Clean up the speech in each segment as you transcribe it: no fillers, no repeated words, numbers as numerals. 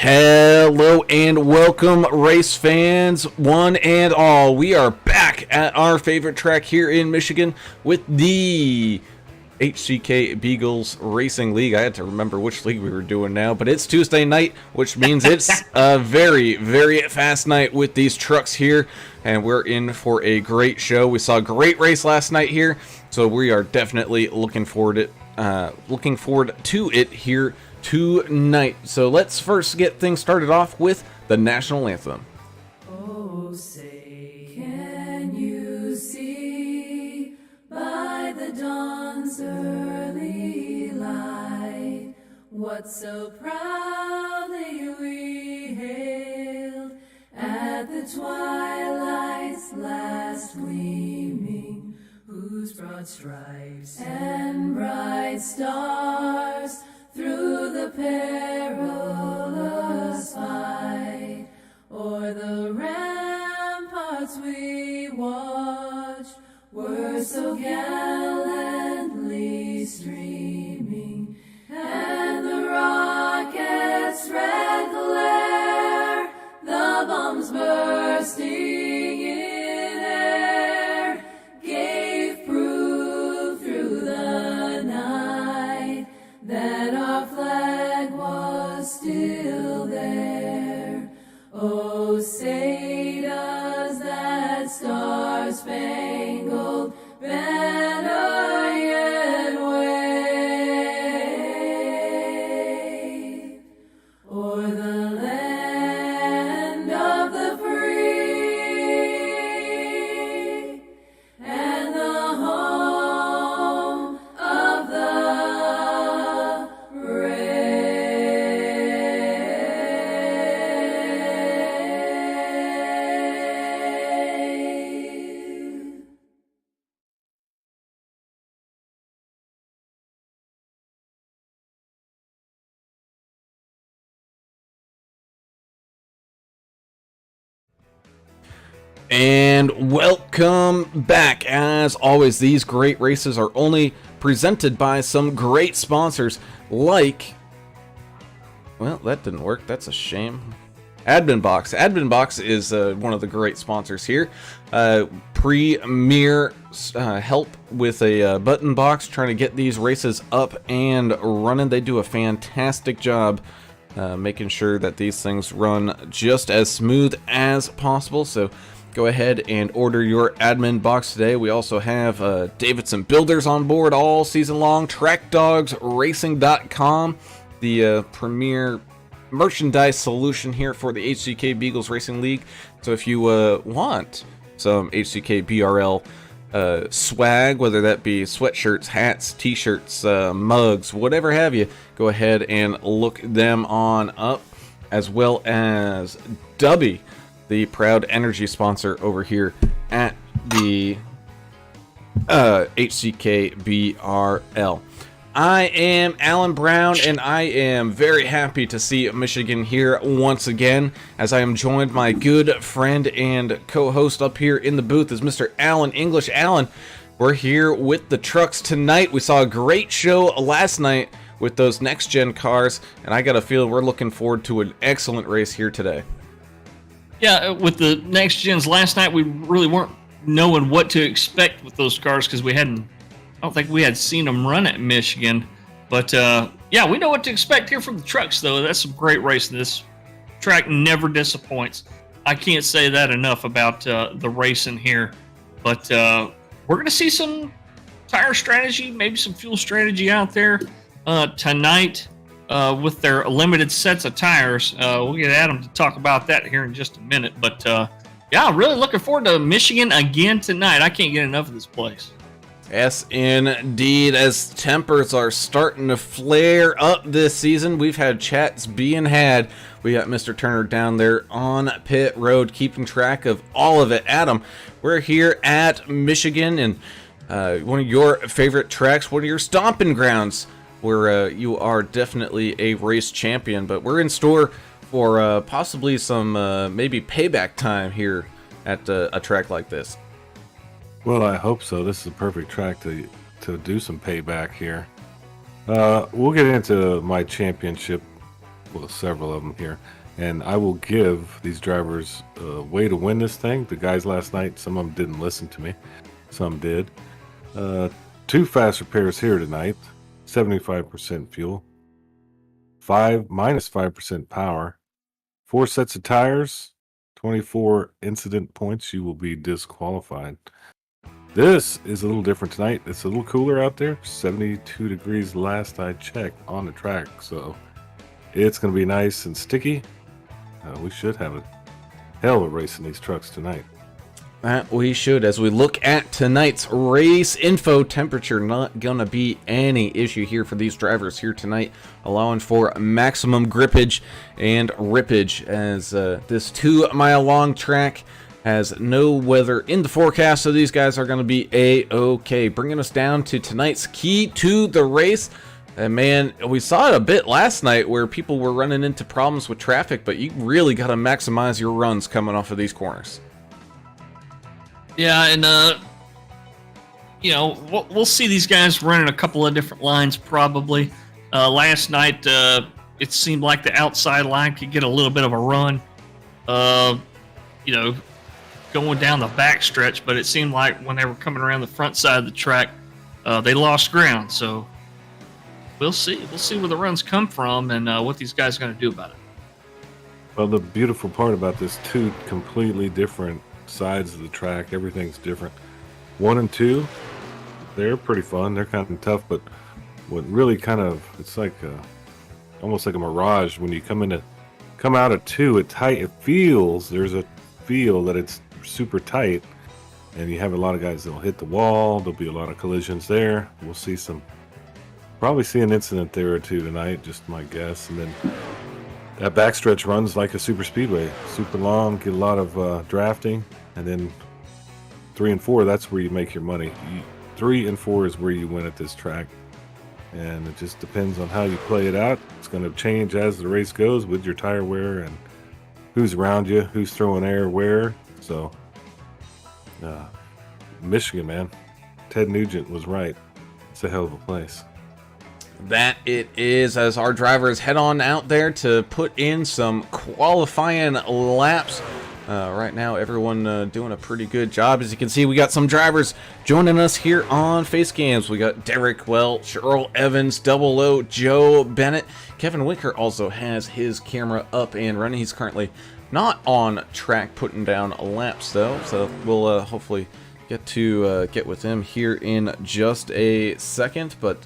Hello and welcome, race fans, one and all. We are back at our favorite track here in Michigan with the HCKBRL Racing League. I had to remember which league we were doing now, but it's Tuesday night, which means it's a very, very fast night with these trucks here, and we're in for a great show. We saw a great race last night here, so we are definitely looking forward to it here tonight. So let's first get things started off with the national anthem. Oh, say, can you see by the dawn's early light what so proudly we hailed at the twilight's last gleaming, whose broad stripes and bright stars through the perilous fight, o'er the ramparts we watched, were so gallantly streaming, and the rocket's red glare, the bombs bursting in air, gave proof through the night that our flag was still there. Oh, say does that star-spangled banner yet wave o'er the land of the free and the home of the brave. And welcome back. As always, these great races are only presented by some great sponsors like, well, that didn't work. That's a shame. AdminBoxx. AdminBoxx is one of the great sponsors here. Premier help with a button box, trying to get these races up and running. They do a fantastic job making sure that these things run just as smooth as possible. So go ahead and order your AdminBoxx today. We also have Davidson builders on board all season long. TrackDogsRacing.com, the premier merchandise solution here for the HCKBRL Racing League. So if you want some HCKBRL swag, whether that be sweatshirts, hats, t-shirts, mugs, whatever have you, go ahead and look them on up, as well as Dubby, the proud energy sponsor over here at the HCKBRL. I am Alan Brown, and I am very happy to see Michigan here once again, as I am joined my good friend and co-host up here in the booth is Mr. Alan English. Alan, we're here with the trucks tonight. We saw a great show last night with those next-gen cars, and I got a feeling we're looking forward to an excellent race here today. Yeah, with the next gens last night, we really weren't knowing what to expect with those cars because I don't think we had seen them run at Michigan. But yeah, we know what to expect here from the trucks, though. That's some great racing. This track never disappoints. I can't say that enough about the racing here. But we're going to see some tire strategy, maybe some fuel strategy out there tonight. With their limited sets of tires. We'll get Adam to talk about that here in just a minute. But yeah, I'm really looking forward to Michigan again tonight. I can't get enough of this place. Yes, indeed. As tempers are starting to flare up this season, we've had chats being had. We got Mr. Turner down there on pit road, keeping track of all of it. Adam, we're here at Michigan, and one of your favorite tracks, one of your stomping grounds, where you are definitely a race champion. But we're in store for possibly some maybe payback time here at a track like this. Well, I hope so. This is a perfect track to do some payback here. We'll get into my championship well, several of them here. And I will give these drivers a way to win this thing. The guys last night, some of them didn't listen to me. Some did. 2 fast repairs here tonight. 75% fuel. Minus 5% power. 4 sets of tires. 24 incident points. You will be disqualified. This is a little different tonight. It's a little cooler out there. 72 degrees last I checked on the track. So it's going to be nice and sticky. We should have a hell of a race in these trucks tonight. That we should. As we look at tonight's race info, temperature not gonna be any issue here for these drivers here tonight, allowing for maximum grippage and rippage, as this 2-mile long track has no weather in the forecast, so these guys are going to be a-okay. Bringing us down to tonight's key to the race. And man, we saw it a bit last night where people were running into problems with traffic, but you really got to maximize your runs coming off of these corners. Yeah, and you know, we'll see these guys running a couple of different lines probably. Last night, it seemed like the outside line could get a little bit of a run, you know, going down the back stretch, but it seemed like when they were coming around the front side of the track, they lost ground. So we'll see. We'll see where the runs come from and what these guys are going to do about it. Well, the beautiful part about this, 2 completely different sides of the track, everything's different. 1 and 2, they're pretty fun. They're kind of tough, but what really kind of, it's like almost like a mirage when you come out of 2. There's a feel that it's super tight, and you have a lot of guys that'll hit the wall. There'll be a lot of collisions there. We'll probably see an incident there or 2 tonight, just my guess. And then that backstretch runs like a super speedway, super long, get a lot of drafting, and then 3 and 4, that's where you make your money. 3 and 4 is where you win at this track, and it just depends on how you play it out. It's going to change as the race goes with your tire wear and who's around you, who's throwing air where. So Michigan, man, Ted Nugent was right. It's a hell of a place. That it is, as our drivers head on out there to put in some qualifying laps. Right now, everyone doing a pretty good job. As you can see, we got some drivers joining us here on Facecams. We got Derek Welch, Earl Evans, Double O, Joe Bennett. Kevin Winker also has his camera up and running. He's currently not on track putting down laps, though, so we'll hopefully get with him here in just a second. But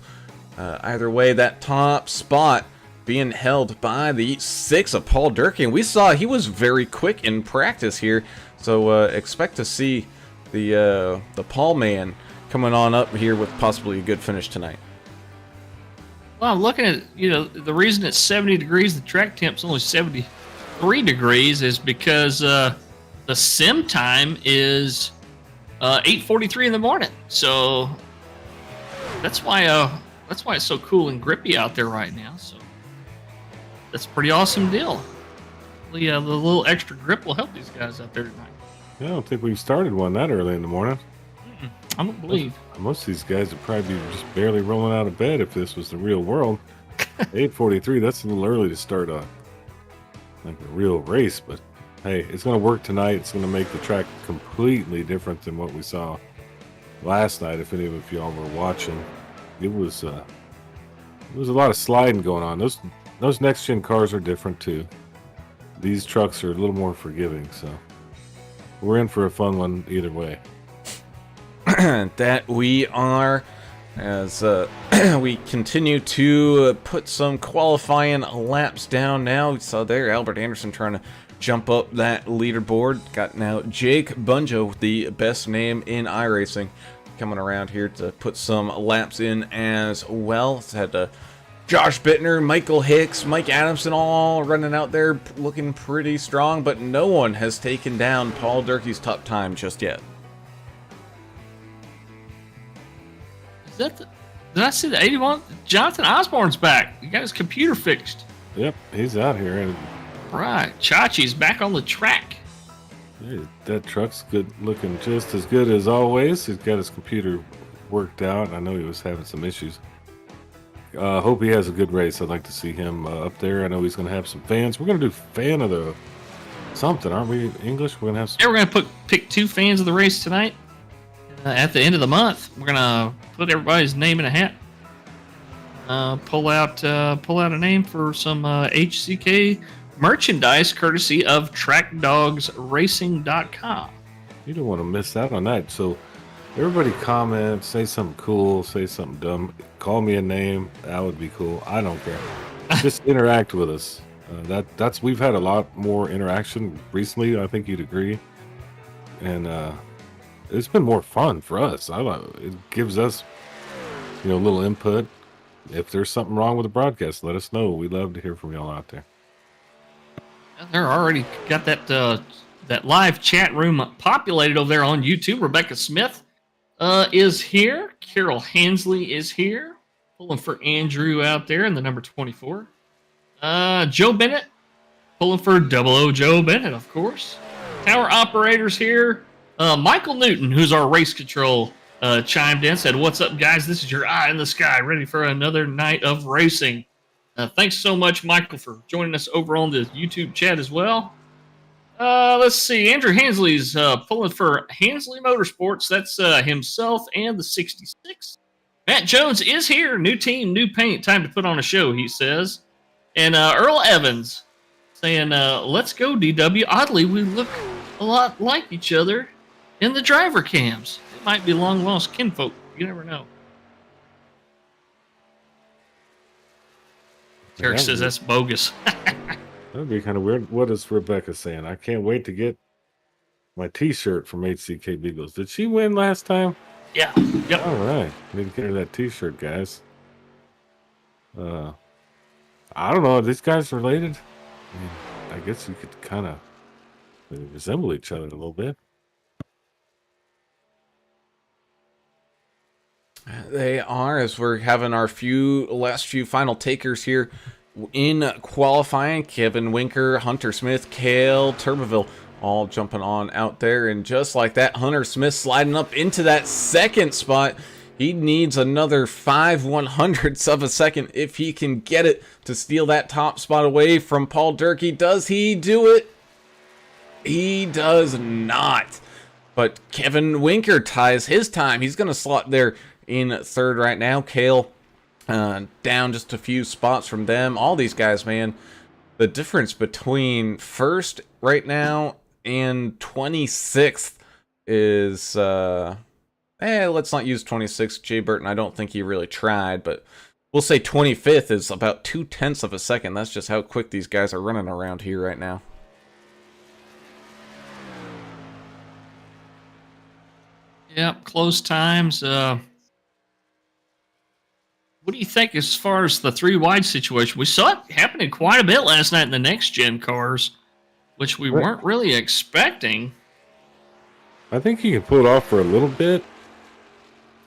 either way, that top spot being held by the 6 of Paul Durkin. We saw he was very quick in practice here, so expect to see the Paul man coming on up here with possibly a good finish tonight. Well, I'm looking at, you know, the reason it's 70 degrees, the track temp's only 73 degrees, is because the sim time is 8:43 in the morning. So that's why it's so cool and grippy out there right now. So that's a pretty awesome deal. The little extra grip will help these guys out there tonight. Yeah, I don't think we've started one that early in the morning. I don't believe. Most of these guys would probably be just barely rolling out of bed if this was the real world. 8:43, that's a little early to start like a real race, but hey, it's going to work tonight. It's going to make the track completely different than what we saw last night. If any of y'all were watching, it was a lot of sliding going on. Those next gen cars are different too. These trucks are a little more forgiving, so we're in for a fun one either way. That we are, as we continue to put some qualifying laps down now. We saw there Albert Anderson trying to jump up that leaderboard. Got now Jake Bunjo, the best name in iRacing, coming around here to put some laps in as well. It's had Josh Bittner, Michael Hicks, Mike Adamson all running out there looking pretty strong, but no one has taken down Paul Durkee's top time just yet. Is that did I see the 81? Jonathan Osborne's back. He got his computer fixed. Yep, he's out here. And Right. Chachi's back on the track. that truck's good looking, just as good as always. He's got his computer worked out. I know he was having some issues Hope he has a good race. I'd like to see him up there. I know he's going to have some fans. We're going to do fan of the something, aren't we? English. We're going to have some. Yeah, we're gonna pick 2 fans of the race tonight. At the end of the month, we're gonna put everybody's name in a hat. Pull out a name for some HCK merchandise, courtesy of TrackDogsRacing.com. You don't want to miss out on that. So everybody comment, say something cool, say something dumb, call me a name. That would be cool. I don't care. Just interact with us. That's we've had a lot more interaction recently. I think you'd agree, and it's been more fun for us. It gives us, a little input. If there's something wrong with the broadcast, let us know. We'd love to hear from y'all out there. They're already got that live chat room populated over there on YouTube. Rebecca Smith is here. Carol Hansley is here, pulling for Andrew out there in the number 24. Joe Bennett, pulling for 00 Joe Bennett, of course. Tower operators here. Michael Newton, who's our race control, chimed in, said, "What's up, guys? This is your eye in the sky, ready for another night of racing." Thanks so much, Michael, for joining us over on the YouTube chat as well. Let's see. Andrew Hansley's pulling for Hansley Motorsports. That's himself and the 66. Matt Jones is here. New team, new paint. Time to put on a show, he says. And Earl Evans saying, "Let's go, DW. Oddly, we look a lot like each other in the driver cams. It might be long-lost kinfolk. You never know." Eric says that's bogus. That'd be kind of weird. What is Rebecca saying? I can't wait to get my T-shirt from HCK Beagles. Did she win last time? Yeah. Yep. All right. Need to get her that T-shirt, guys. I don't know. Are these guys related? I mean, I guess you could kind of resemble each other a little bit. They are, as we're having our last few final takers here in qualifying. Kevin Winker, Hunter Smith, Cale Turbeville all jumping on out there. And just like that, Hunter Smith sliding up into that second spot. He needs another 5/100ths of a second if he can get it to steal that top spot away from Paul Durkee. Does he do it? He does not. But Kevin Winker ties his time. He's going to slot there in third right now. Cale down just a few spots from them. All these guys, man, the difference between first right now and 26th is let's not use 26. Jay Burton, I don't think he really tried, but we'll say 25th is about 0.2 of a second. That's just how quick these guys are running around here right now. Yep, close times. What do you think as far as the 3 wide situation? We saw it happening quite a bit last night in the next gen cars, which we weren't really expecting. I think you can pull it off for a little bit,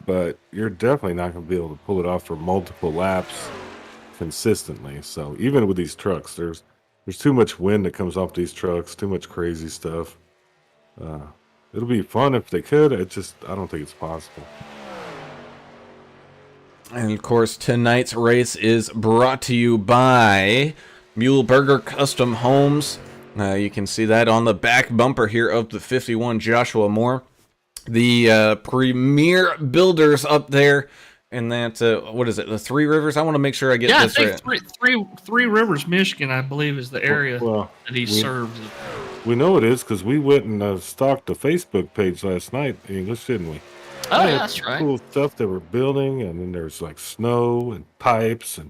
but you're definitely not going to be able to pull it off for multiple laps consistently. So even with these trucks, there's too much wind that comes off these trucks, too much crazy stuff. It'll be fun if they could. I don't think it's possible. And of course, tonight's race is brought to you by Muehlberger Custom Homes. You can see that on the back bumper here of the 51 Joshua Moore. The premier builders up there in that, what is it, the Three Rivers? I want to make sure I get this right. Three Rivers, Michigan, I believe, is the area that he serves. We know it is because we went and stalked the Facebook page last night in English, didn't we? Oh, yeah, that's right. Cool stuff they were building, and then there's like snow and pipes and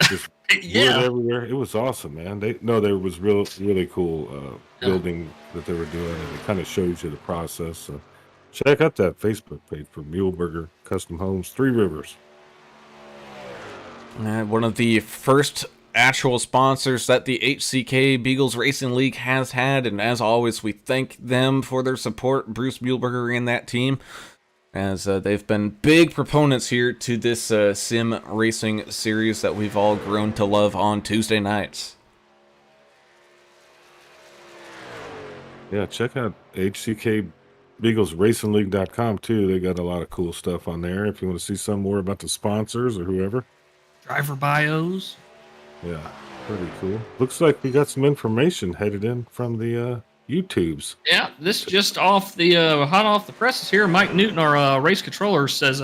just wood everywhere. It was awesome, man. There was really cool building that they were doing, and it kind of shows you the process. So check out that Facebook page for Muehlberger Custom Homes, Three Rivers. One of the first actual sponsors that the HCK Beagles Racing League has had, and as always, we thank them for their support, Bruce Muehlberger and that team, as they've been big proponents here to this sim racing series that we've all grown to love on Tuesday nights. Yeah, check out HCKBeaglesRacingLeague.com too. They got a lot of cool stuff on there if you want to see some more about the sponsors or whoever. driver bios. Yeah, pretty cool. Looks like we got some information headed in from the YouTubes. Yeah, this just off the hot off the presses here. Mike Newton, our race controller, says,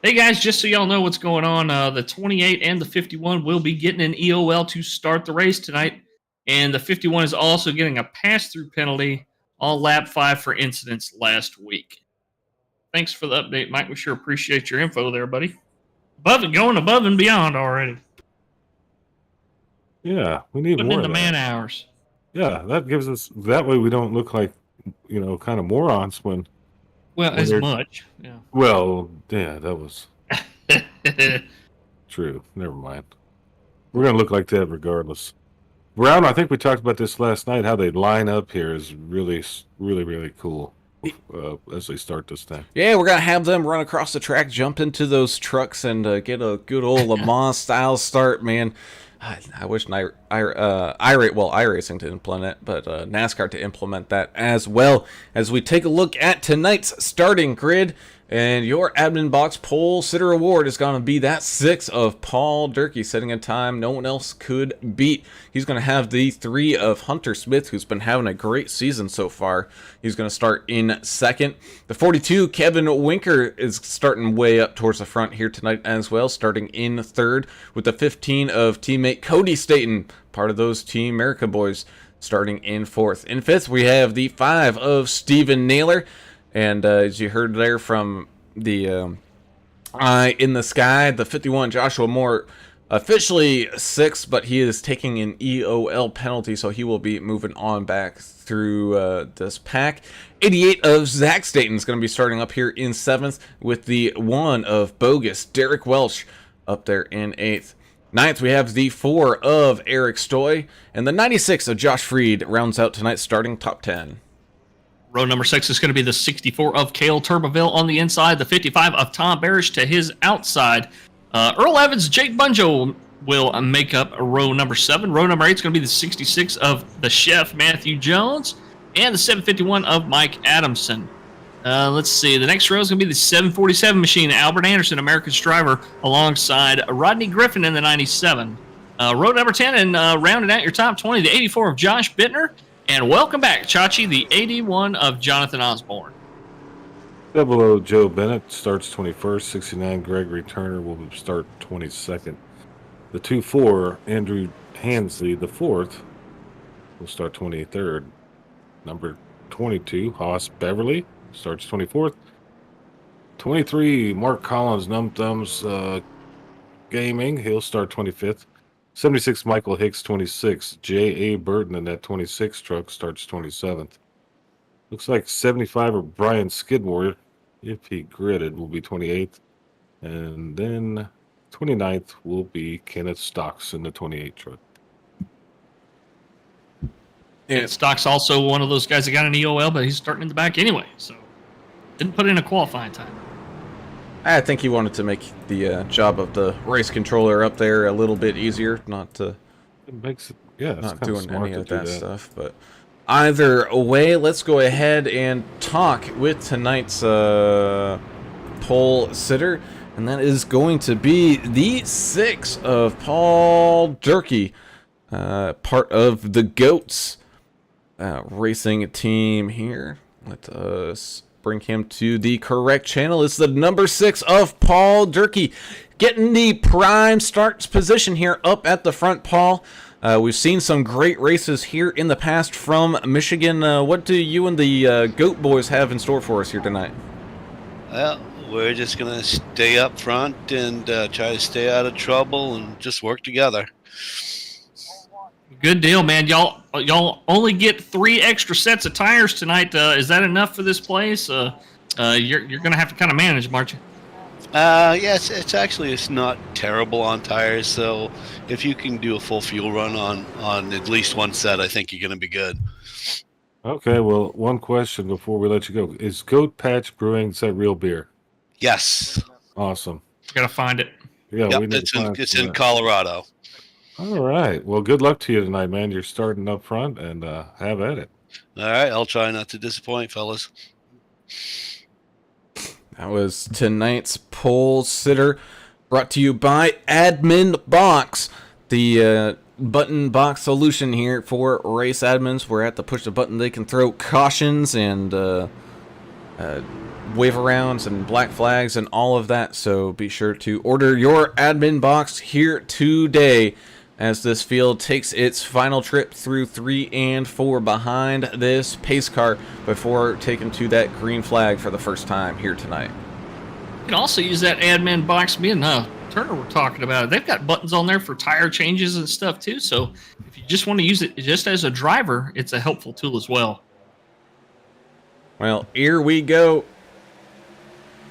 "Hey guys, just so y'all know what's going on, the 28 and the 51 will be getting an EOL to start the race tonight, and the 51 is also getting a pass-through penalty on lap 5 for incidents last week." Thanks for the update, Mike. We sure appreciate your info there, buddy. Going above and beyond already. Yeah, we need Putting more in the of man that. hours. Yeah, that gives us, that way we don't look like, kind of morons when Well, as they're- much. Yeah. well, yeah, that was true. Never mind. We're going to look like that regardless. Brown, I think we talked about this last night. How they line up here is really, really, really cool as they start this thing. Yeah, we're gonna have them run across the track, jump into those trucks, and get a good old Le Mans style start, man. I wish iRacing to implement it, but NASCAR to implement that as well. As we take a look at tonight's starting grid, and your AdminBoxx Pole Sitter Award is going to be that 6 of Paul Durkee, setting a time no one else could beat. He's going to have the 3 of Hunter Smith, who's been having a great season so far. He's going to start in second. The 42, Kevin Winker, is starting way up towards the front here tonight as well, starting in third, with the 15 of teammate Cody Staten, part of those Team America boys, starting in fourth. In fifth, we have the 5 of Steven Naylor. And as you heard there from the Eye in the Sky, the 51, Joshua Moore, officially 6th, but he is taking an EOL penalty, so he will be moving on back through this pack. 88 of Zach Staten is going to be starting up here in 7th, with the 1 of Bogus, Derek Welch, up there in 8th. 9th, we have the 4 of Eric Stoy, and the 96 of Josh Freed rounds out tonight's starting top 10. Row number 6 is going to be the 64 of Cale Turbeville on the inside, the 55 of Tom Barish to his outside. Earl Evans, Jake Bunjo will make up row number 7. Row number 8 is going to be the 66 of the Chef, Matthew Jones, and the 751 of Mike Adamson. Let's see, the next row is going to be the 747 machine, Albert Anderson, America's driver, alongside Rodney Griffin in the 97. Row number 10, and rounding out your top 20, the 84 of Josh Bittner. And welcome back, Chachi, the 81 of Jonathan Osborne. 00 Joe Bennett starts 21st. 69 Gregory Turner will start 22nd. The 24 Andrew Hansley, the 4th, will start 23rd. Number 22 Haas Beverly starts 24th. 23 Mark Collins, Num Thumbs Gaming, he'll start 25th. 76 Michael Hicks, 26. J.A. Burton in that 26 truck starts 27th. Looks like 75 or Brian Skidmore, if he gridded, will be 28th. And then 29th will be Kenneth Stocks in the 28 truck. And Stock's also one of those guys that got an EOL, but he's starting in the back anyway, so didn't put in a qualifying time. I think he wanted to make the job of the race controller up there a little bit easier, not to It makes it, yeah, it's not kinda doing smart any to of do that stuff. But either way, let's go ahead and talk with tonight's pole sitter, and that is going to be the 6 of Paul Durkee, part of the GOATS racing team here. Let us bring him to the correct channel. It's the number 6 of Paul Durkee, getting the prime starts position here up at the front, Paul. We've seen some great races here in the past from Michigan. What do you and the GOAT boys have in store for us here tonight? Well, we're just going to stay up front and try to stay out of trouble and just work together. Good deal, man. Y'all only get 3 extra sets of tires tonight. Is that enough for this place? You're going to have to kind of manage, aren't you? Yes, it's not terrible on tires. So if you can do a full fuel run on at least one set, I think you're going to be good. Okay, well, one question before we let you go. Is Goat Patch Brewing, is that real beer? Yes. Awesome. Got to find it. Yeah, Yep, we need to find it's some in of that. Colorado. All right. Well, good luck to you tonight, man. You're starting up front, and have at it. All right, I'll try not to disappoint, fellas. That was tonight's pole sitter, Brought to you by AdminBoxx, the button box solution here for race admins, where at the push of a button they can throw cautions and wave arounds and black flags and all of that. So be sure to order your AdminBoxx here today as this field takes its final trip through 3 and 4 behind this pace car before taking to that green flag for the first time here tonight. You can also use that AdminBoxx. Me and Turner were talking about it. They've got buttons on there for tire changes and stuff too. So if you just want to use it just as a driver, it's a helpful tool as well. Well, here we go.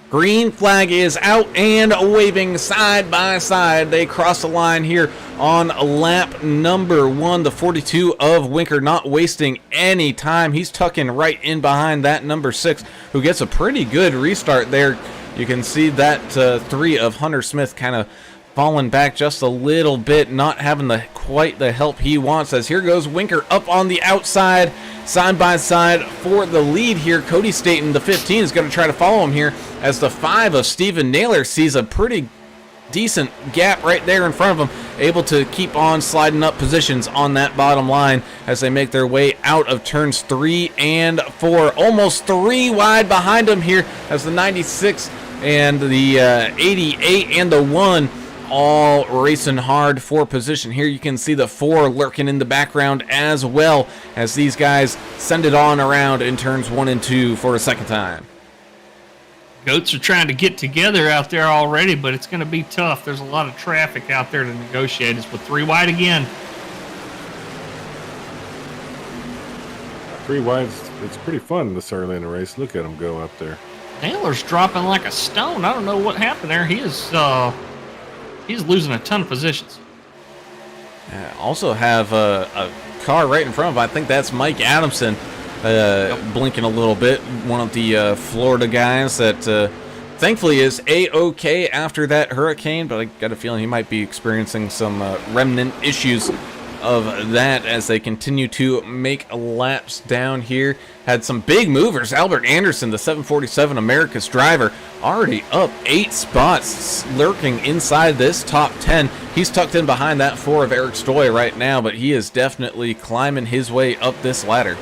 Green flag is out and waving side by side. They cross the line here on lap number 1. The 42 of Winker not wasting any time. He's tucking right in behind that number 6, who gets a pretty good restart there. You can see that 3 of Hunter Smith kind of falling back just a little bit, not having quite the help he wants, as here goes Winker up on the outside, side by side for the lead here. Cody Staten, the 15, is going to try to follow him here, as the 5 of Steven Naylor sees a pretty decent gap right there in front of him, able to keep on sliding up positions on that bottom line as they make their way out of turns 3 and 4. Almost 3 wide behind him here, as the 96 and the 88 and the 1 all racing hard for position. Here you can see the 4 lurking in the background as well, as these guys send it on around in turns 1 and 2 for a second time. Goats are trying to get together out there already, but it's going to be tough. There's a lot of traffic out there to negotiate. It's with 3 wide again. 3 wide, it's pretty fun this early in the race. Look at him go up there. Naylor's dropping like a stone. I don't know what happened there. He's losing a ton of positions. Also have a car right in front of him. I think that's Mike Adamson blinking a little bit. One of the Florida guys that thankfully is A-OK after that hurricane, but I got a feeling he might be experiencing some remnant issues of that as they continue to make laps down here. Had some big movers. Albert Anderson, the 747 America's driver, already up 8 spots, lurking inside this top 10. He's tucked in behind that 4 of Eric Stoy right now, but he is definitely climbing his way up this ladder.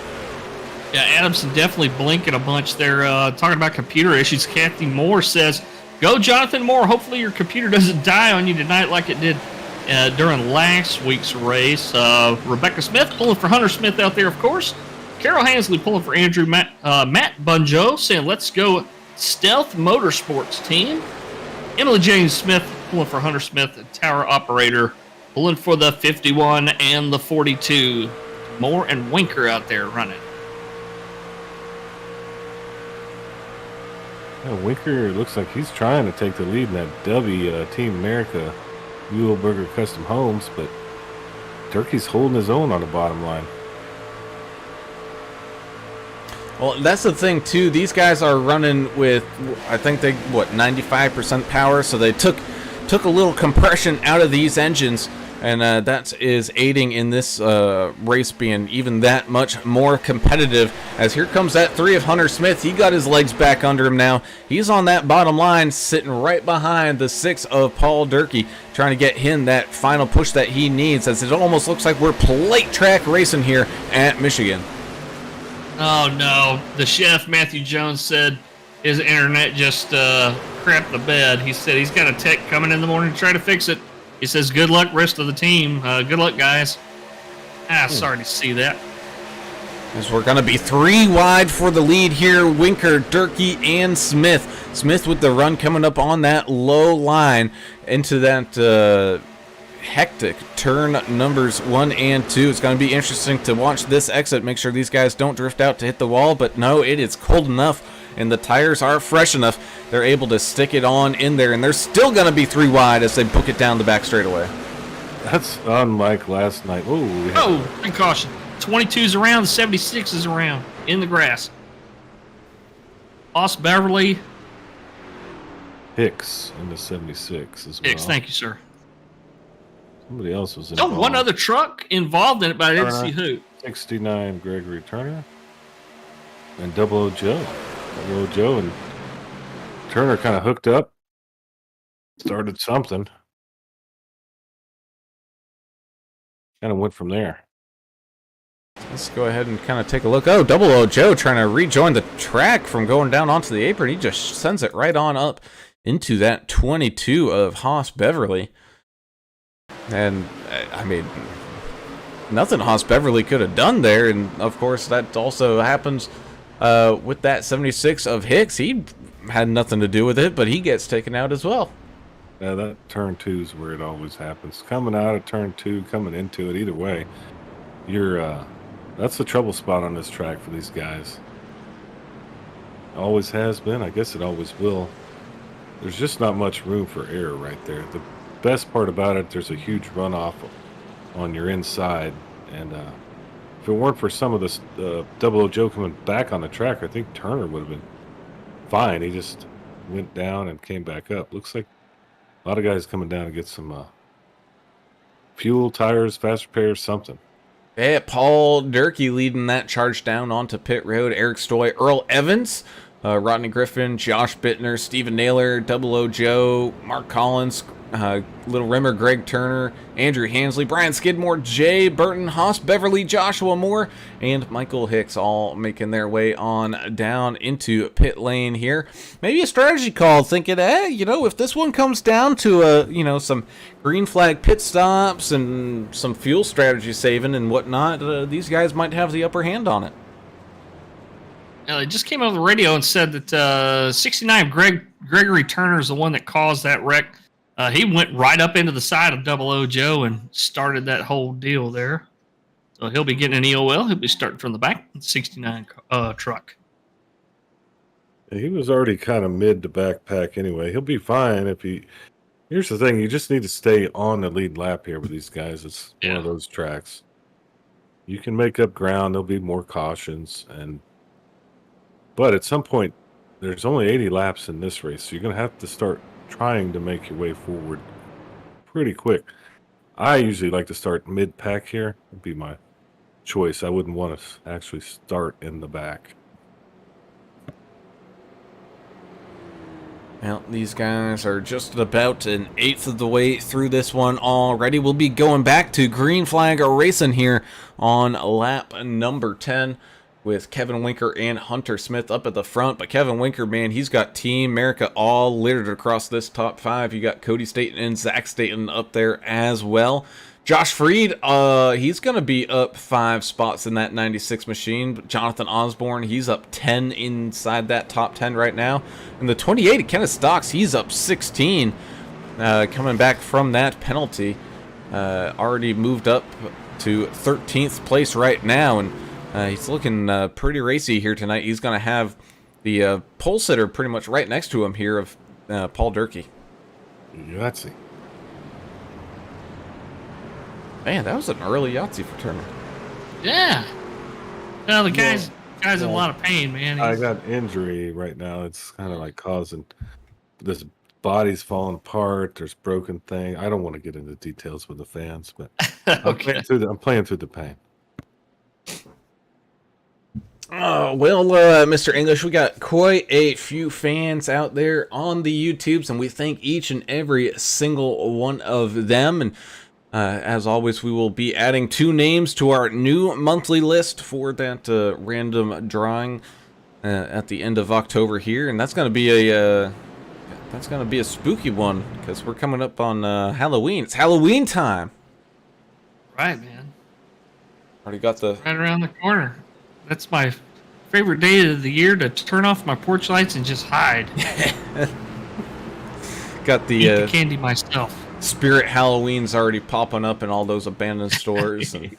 Yeah, Adamson definitely blinking a bunch there. Talking about computer issues, Kathy Moore says, "Go Jonathan Moore. Hopefully your computer doesn't die on you tonight like it did during last week's race." Rebecca Smith pulling for Hunter Smith out there, of course. Carol Hansley pulling for Andrew Matt Bunjo, saying, "Let's go Stealth Motorsports team." Emily James Smith pulling for Hunter Smith, and Tower Operator pulling for the 51 and the 42. Moore and Winker out there running. Yeah, Winker looks like he's trying to take the lead in that Dubby Team America Muehlberger Custom Homes, but Turkey's holding his own on the bottom line. Well, that's the thing too. These guys are running with, I think they 95% power, so they took a little compression out of these engines, and that is aiding in this race being even that much more competitive. As here comes that 3 of Hunter Smith. He got his legs back under him now. He's on that bottom line, sitting right behind the 6 of Paul Durkee, trying to get him that final push that he needs, as it almost looks like we're plate track racing here at Michigan. Oh no, the chef Matthew Jones said his internet just crapped the bed. He said he's got a tech coming in the morning to try to fix it. He says good luck rest of the team. Good luck, guys. Sorry to see that. As we're going to be 3 wide for the lead here. Winker, Durkee, and Smith. Smith with the run coming up on that low line into that hectic turn numbers 1 and 2. It's going to be interesting to watch this exit. Make sure these guys don't drift out to hit the wall. But no, it is cold enough and the tires are fresh enough. They're able to stick it on in there. And they're still going to be 3 wide as they book it down the back straightaway. That's unlike last night. Big caution. 22's around, the 76 is around in the grass. Ross Beverly. Hicks in the 76 as well. Hicks, thank you, sir. Somebody else was involved. Oh, one other truck involved in it, but I didn't see who. 69 Gregory Turner. And Double O Joe. Double O Joe and Turner kind of hooked up. Started something. Kind of went from there. Let's go ahead and kind of take a look. Oh, Double O Joe trying to rejoin the track from going down onto the apron. He just sends it right on up into that 22 of Haas Beverly. And, I mean, nothing Haas Beverly could have done there. And, of course, that also happens with that 76 of Hicks. He had nothing to do with it, but he gets taken out as well. Yeah, that turn 2 is where it always happens. Coming out of turn 2, coming into it, either way, you're that's the trouble spot on this track for these guys. Always has been. I guess it always will. There's just not much room for error right there. The best part about it, there's a huge runoff on your inside, and if it weren't for some of this Double O Joe coming back on the track, I think Turner would have been fine. He just went down and came back up. Looks like a lot of guys coming down to get some fuel, tires, fast repairs, something. Yeah, Paul Durkee leading that charge down onto pit road. Eric Stoy, Earl Evans, Rodney Griffin, Josh Bittner, Stephen Naylor, Double O Joe, Mark Collins, Little Rimmer, Greg Turner, Andrew Hansley, Brian Skidmore, Jay Burton, Haas Beverly, Joshua Moore, and Michael Hicks all making their way on down into pit lane here. Maybe a strategy call, thinking, if this one comes down to some green flag pit stops and some fuel strategy saving and whatnot, these guys might have the upper hand on it. They just came over the radio and said that 69 Gregory Turner is the one that caused that wreck. He went right up into the side of Double O Joe and started that whole deal there. So he'll be getting an EOL. He'll be starting from the back, 69 truck. He was already kind of mid to backpack anyway. He'll be fine if he. Here's the thing: you just need to stay on the lead lap here with these guys. It's one of those tracks. You can make up ground. There'll be more cautions, but at some point, there's only 80 laps in this race, so you're going to have to start trying to make your way forward pretty quick. I usually like to start mid-pack here. Would be my choice. I wouldn't want to actually start in the back. Well, these guys are just about an eighth of the way through this one already. We'll be going back to green flag racing here on lap number 10 with Kevin Winker and Hunter Smith up at the front. But Kevin Winker, man, he's got Team America all littered across this top 5. You got Cody Staten and Zach Staten up there as well. Josh Freed, he's going to be up 5 spots in that 96 machine. But Jonathan Osborne, he's up 10 inside that top 10 right now. And the 28, Kenneth Stocks, he's up 16 coming back from that penalty. Already moved up to 13th place right now. And he's looking pretty racy here tonight. He's going to have the pole sitter pretty much right next to him here of Paul Durkee. Yahtzee. Man, that was an early Yahtzee for Turner. Yeah. Well, the guy's in a lot of pain, man. I got injury right now. It's kind of like causing this body's falling apart. There's broken thing. I don't want to get into details with the fans, but Okay. I'm playing through the pain. Well, Mr. English, we got quite a few fans out there on the YouTubes, and we thank each and every single one of them. And as always, we will be adding 2 names to our new monthly list for that random drawing at the end of October here, and that's going to be a spooky one because we're coming up on Halloween. It's Halloween time. Right, man. Already got the Right around the corner. That's my favorite day of the year, to turn off my porch lights and just hide. got the, Eat the candy myself. Spirit Halloween's already popping up in all those abandoned stores. And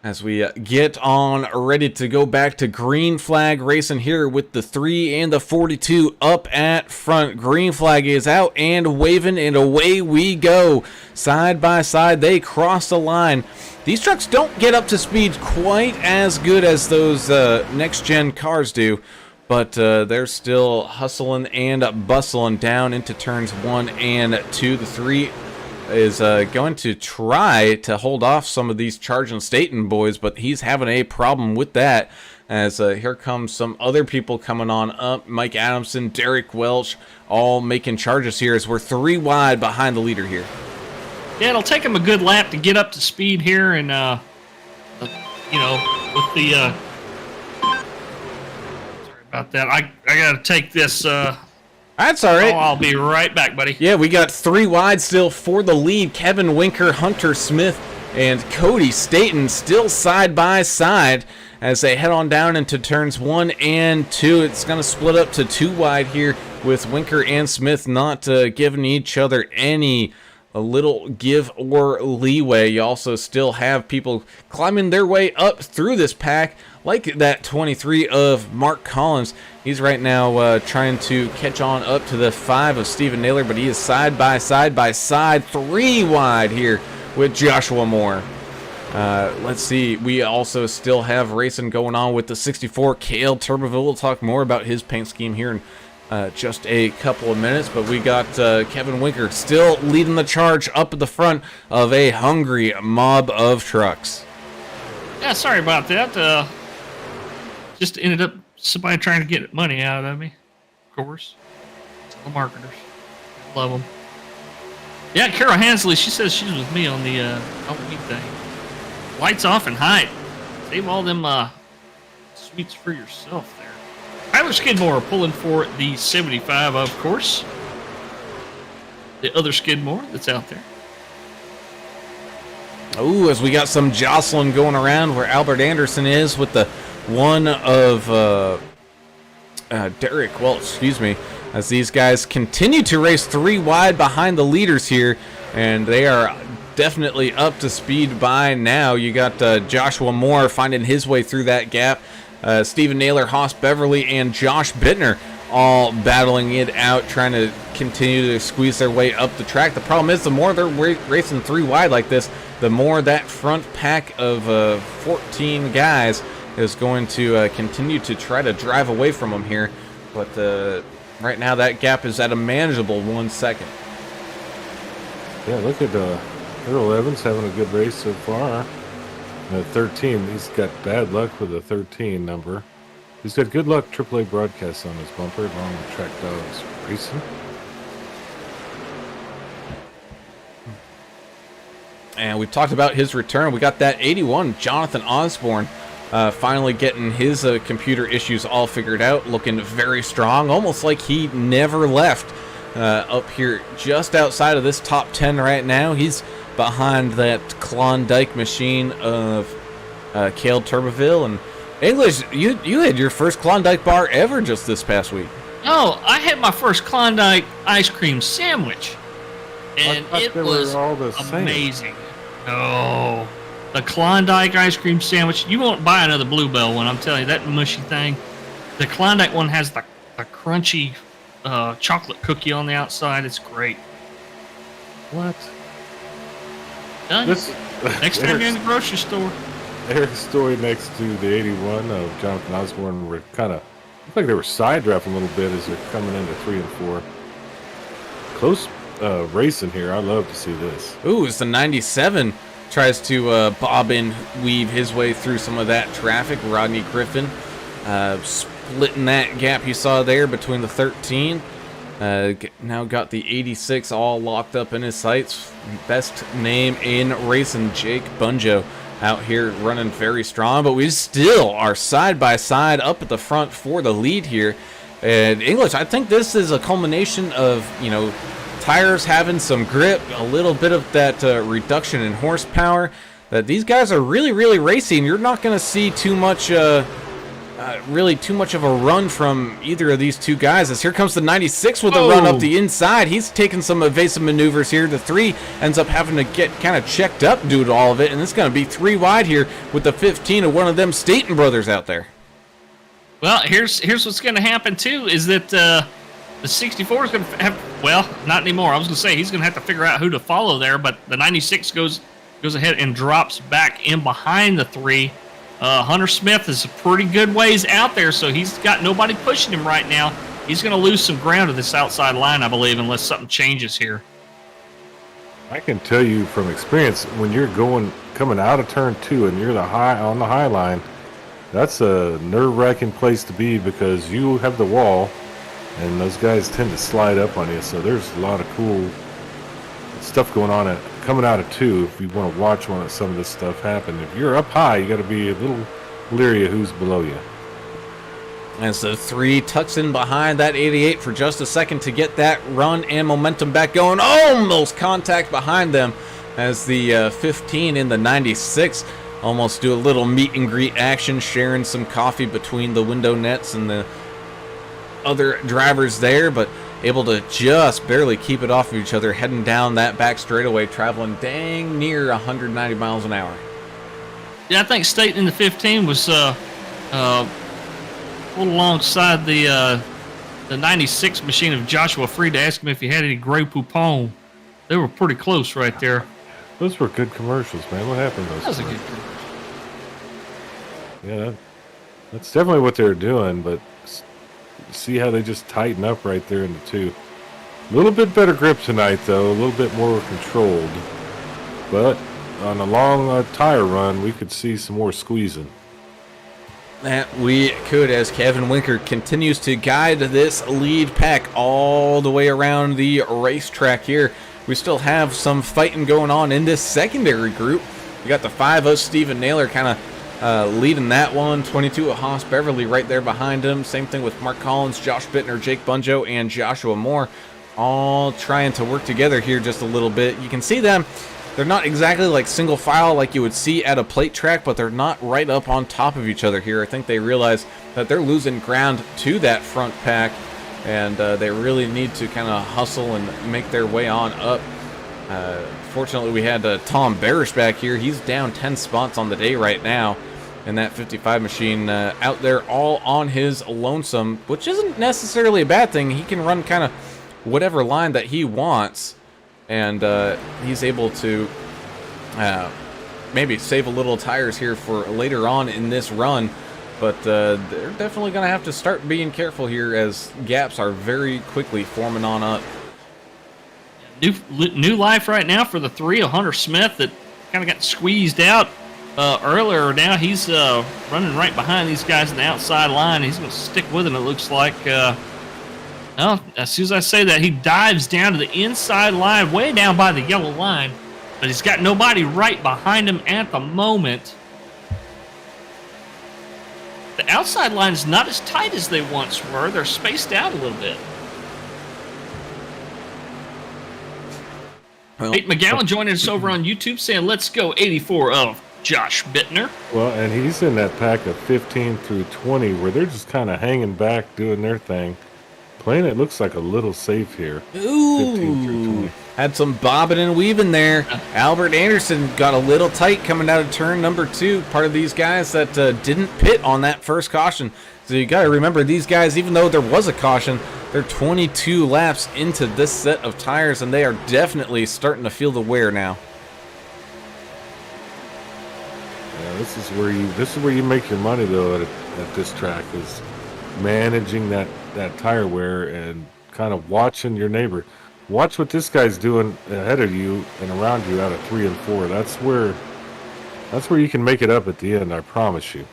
as we get on ready to go back to green flag racing here with the 3 and the 42 up at front. Green flag is out and waving, and away we go. Side by side, they cross the line. These trucks don't get up to speed quite as good as those next-gen cars do, but they're still hustling and bustling down into turns 1 and 2. The 3 is going to try to hold off some of these Charging Staten boys, but he's having a problem with that. As here comes some other people coming on up. Mike Adamson, Derek Welch, all making charges here as we're 3 wide behind the leader here. Yeah, it'll take him a good lap to get up to speed here, and you know, with the sorry about that. I gotta take this. That's all right. Oh, I'll be right back, buddy. Yeah, we got 3 wide still for the lead. Kevin Winker, Hunter Smith, and Cody Staten still side by side as they head on down into turns 1 and 2. It's going to split up to 2 wide here with Winker and Smith not giving each other any a little give or leeway. You also still have people climbing their way up through this pack, like that 23 of Mark Collins. He's right now trying to catch on up to the 5 of Stephen Naylor, but he is side by side, 3 wide here with Joshua Moore. Let's see. We also still have racing going on with the 64 Cale Turbeville. We'll talk more about his paint scheme here in just a couple of minutes, but we got Kevin Winker still leading the charge up at the front of a hungry mob of trucks. Yeah, sorry about that. Just ended up somebody trying to get money out of me, of course. The marketers. Love them. Yeah, Carol Hansley, she says she's with me on the Halloween thing. Lights off and hide. Save all them sweets for yourself there. Tyler Skidmore pulling for the 75, of course. The other Skidmore that's out there. Oh, as we got some jostling going around where Albert Anderson is with the 1 of Derek Welch, excuse me, as these guys continue to race 3 wide behind the leaders here, and they are definitely up to speed by now. You got Joshua Moore finding his way through that gap. Stephen Naylor, Haas Beverly, and Josh Bittner all battling it out, trying to continue to squeeze their way up the track. The problem is the more they're racing 3 wide like this, the more that front pack of 14 guys is going to continue to try to drive away from them here. But right now that gap is at a manageable 1 second. Yeah, look at Earl Evans having a good race so far. 13, he's got bad luck with a 13 number. He's got good luck AAA broadcasts on his bumper along with Track Dogs Racing. And we've talked about his return. We got that 81, Jonathan Osborne, finally getting his computer issues all figured out, looking very strong, almost like he never left. Up here just outside of this top 10 right now. He's behind that Klondike machine of Cale Turbeville. And English, you had your first Klondike bar ever just this past week. Oh, I had my first Klondike ice cream sandwich, and it was amazing. Oh, the Klondike ice cream sandwich. You won't buy another Bluebell one, I'm telling you. That mushy thing. The Klondike one has the crunchy chocolate cookie on the outside. It's great. What? Done. Next time you're in the grocery store. Eric's story next to the 81 of Jonathan Osborne were kind of looked like they were side drafting a little bit as they're coming into 3 and 4. Close racing here. I love to see this. Ooh, it's the 97. Tries to bob and weave his way through some of that traffic. Rodney Griffin splitting that gap you saw there between the 13. Now got the 86 all locked up in his sights. Best name in racing, Jake Bunjo, out here running very strong. But we still are side by side up at the front for the lead here. And English, I think this is a culmination of, tires having some grip, a little bit of that reduction in horsepower. That these guys are really, really racing. You're not going to see too much really too much of a run from either of these two guys. As here comes the 96 with a run up the inside. He's taking some evasive maneuvers here. The 3 ends up having to get kind of checked up due to all of it, and it's going to be 3 wide here with the 15 of one of them Staten brothers out there. Well, here's what's going to happen too, is that the 64 is going to have, well, not anymore. I was going to say he's going to have to figure out who to follow there, but the 96 goes ahead and drops back in behind the 3. Hunter Smith is a pretty good ways out there, so he's got nobody pushing him right now. He's going to lose some ground to this outside line, I believe, unless something changes here. I can tell you from experience, when you're coming out of turn 2 and you're on the high line, that's a nerve-wracking place to be because you have the wall, and those guys tend to slide up on you. So there's a lot of cool stuff going on coming out of 2. If you want to watch some of this stuff happen, if you're up high, you got to be a little leery of who's below you. As the 3 tucks in behind that 88 for just a second to get that run and momentum back going. Almost contact behind them as the 15 in the 96 almost do a little meet and greet action, sharing some coffee between the window nets and the other drivers there, but able to just barely keep it off of each other, heading down that back straightaway, traveling dang near 190 miles an hour. Yeah, I think State in the 15 was a little alongside the 96 machine of Joshua Freed to ask him if he had any Grey Poupon. They were pretty close right there. Those were good commercials, man. What happened to those? That was a good commercial. Yeah, that's definitely what they were doing, but see how they just tighten up right there in the 2. A little bit better grip tonight, though. A little bit more controlled. But on a long tire run, we could see some more squeezing. That we could, as Kevin Winker continues to guide this lead pack all the way around the racetrack here. We still have some fighting going on in this secondary group. We got the 5 of Steven Naylor kind of leading that one. 22 of Haas Beverly right there behind him. Same thing with Mark Collins, Josh Bittner, Jake Bunjo, and Joshua Moore, all trying to work together here just a little bit. You can see them. They're not exactly like single file like you would see at a plate track, but they're not right up on top of each other here. I think they realize that they're losing ground to that front pack, and they really need to kind of hustle and make their way on up. Fortunately, we had Tom Barish back here. He's down 10 spots on the day right now in that 55 machine, out there all on his lonesome, which isn't necessarily a bad thing. He can run kind of whatever line that he wants, and he's able to maybe save a little tires here for later on in this run. But they're definitely going to have to start being careful here as gaps are very quickly forming on up. New life right now for the 3 of Hunter Smith that kind of got squeezed out earlier. Now he's running right behind these guys in the outside line. He's going to stick with him, it looks like. Well, as soon as I say that, he dives down to the inside line, way down by the yellow line. But he's got nobody right behind him at the moment. The outside line is not as tight as they once were. They're spaced out a little bit. Well, Pete McGowan joining us over on YouTube saying, let's go 84 of Josh Bittner. Well, and he's in that pack of 15 through 20 where they're just kind of hanging back, doing their thing. Playing it looks like a little safe here. 15 through 20. Had some bobbing and weaving there. Albert Anderson got a little tight coming out of turn number 2. Part of these guys that didn't pit on that first caution. So you got to remember, these guys, even though there was a caution, they're 22 laps into this set of tires, and they are definitely starting to feel the wear now. Yeah, this is where you make your money though at this track, is managing that tire wear and kind of watching your neighbor. Watch what this guy's doing ahead of you and around you out of 3 and 4. That's where you can make it up at the end, I promise you.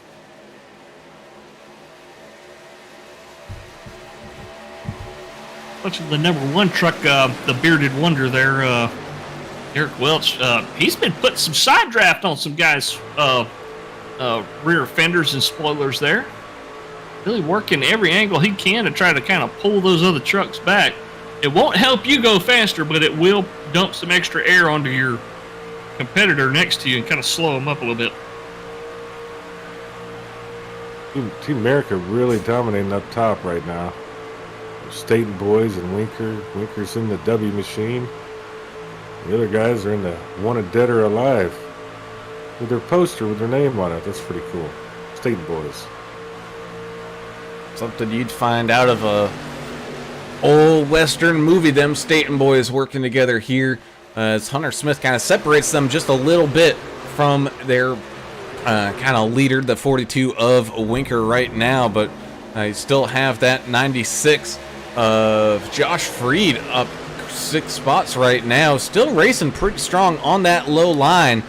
Watching the number 1 truck, the bearded wonder there, Eric Welch. He's been putting some side draft on some guys' rear fenders and spoilers there. Really working every angle he can to try to kind of pull those other trucks back. It won't help you go faster, but it will dump some extra air onto your competitor next to you and kind of slow them up a little bit. Team America really dominating up top right now. Staten boys and Winker. Winker's in the Dubby machine. The other guys are in the Wanted Dead or Alive with their poster with their name on it. That's pretty cool. Staten boys. Something you'd find out of a old Western movie, them Staten boys working together here. As Hunter Smith kind of separates them just a little bit from their kind of leader, the 42 of Winker right now. But you still have that 96 of Josh Freed up 6 spots right now. Still racing pretty strong on that low line.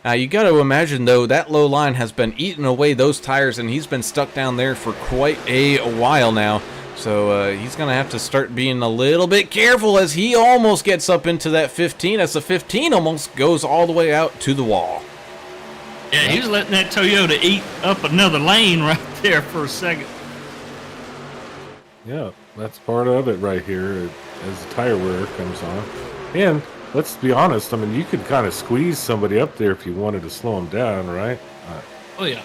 You got to imagine, though, that low line has been eating away those tires, and he's been stuck down there for quite a while now. So he's going to have to start being a little bit careful as he almost gets up into that 15, as the 15 almost goes all the way out to the wall. Yeah, he was letting that Toyota eat up another lane right there for a second. Yeah, that's part of it right here as the tire wear comes on. And let's be honest, I mean, you could kind of squeeze somebody up there if you wanted to slow them down, right? Oh, yeah.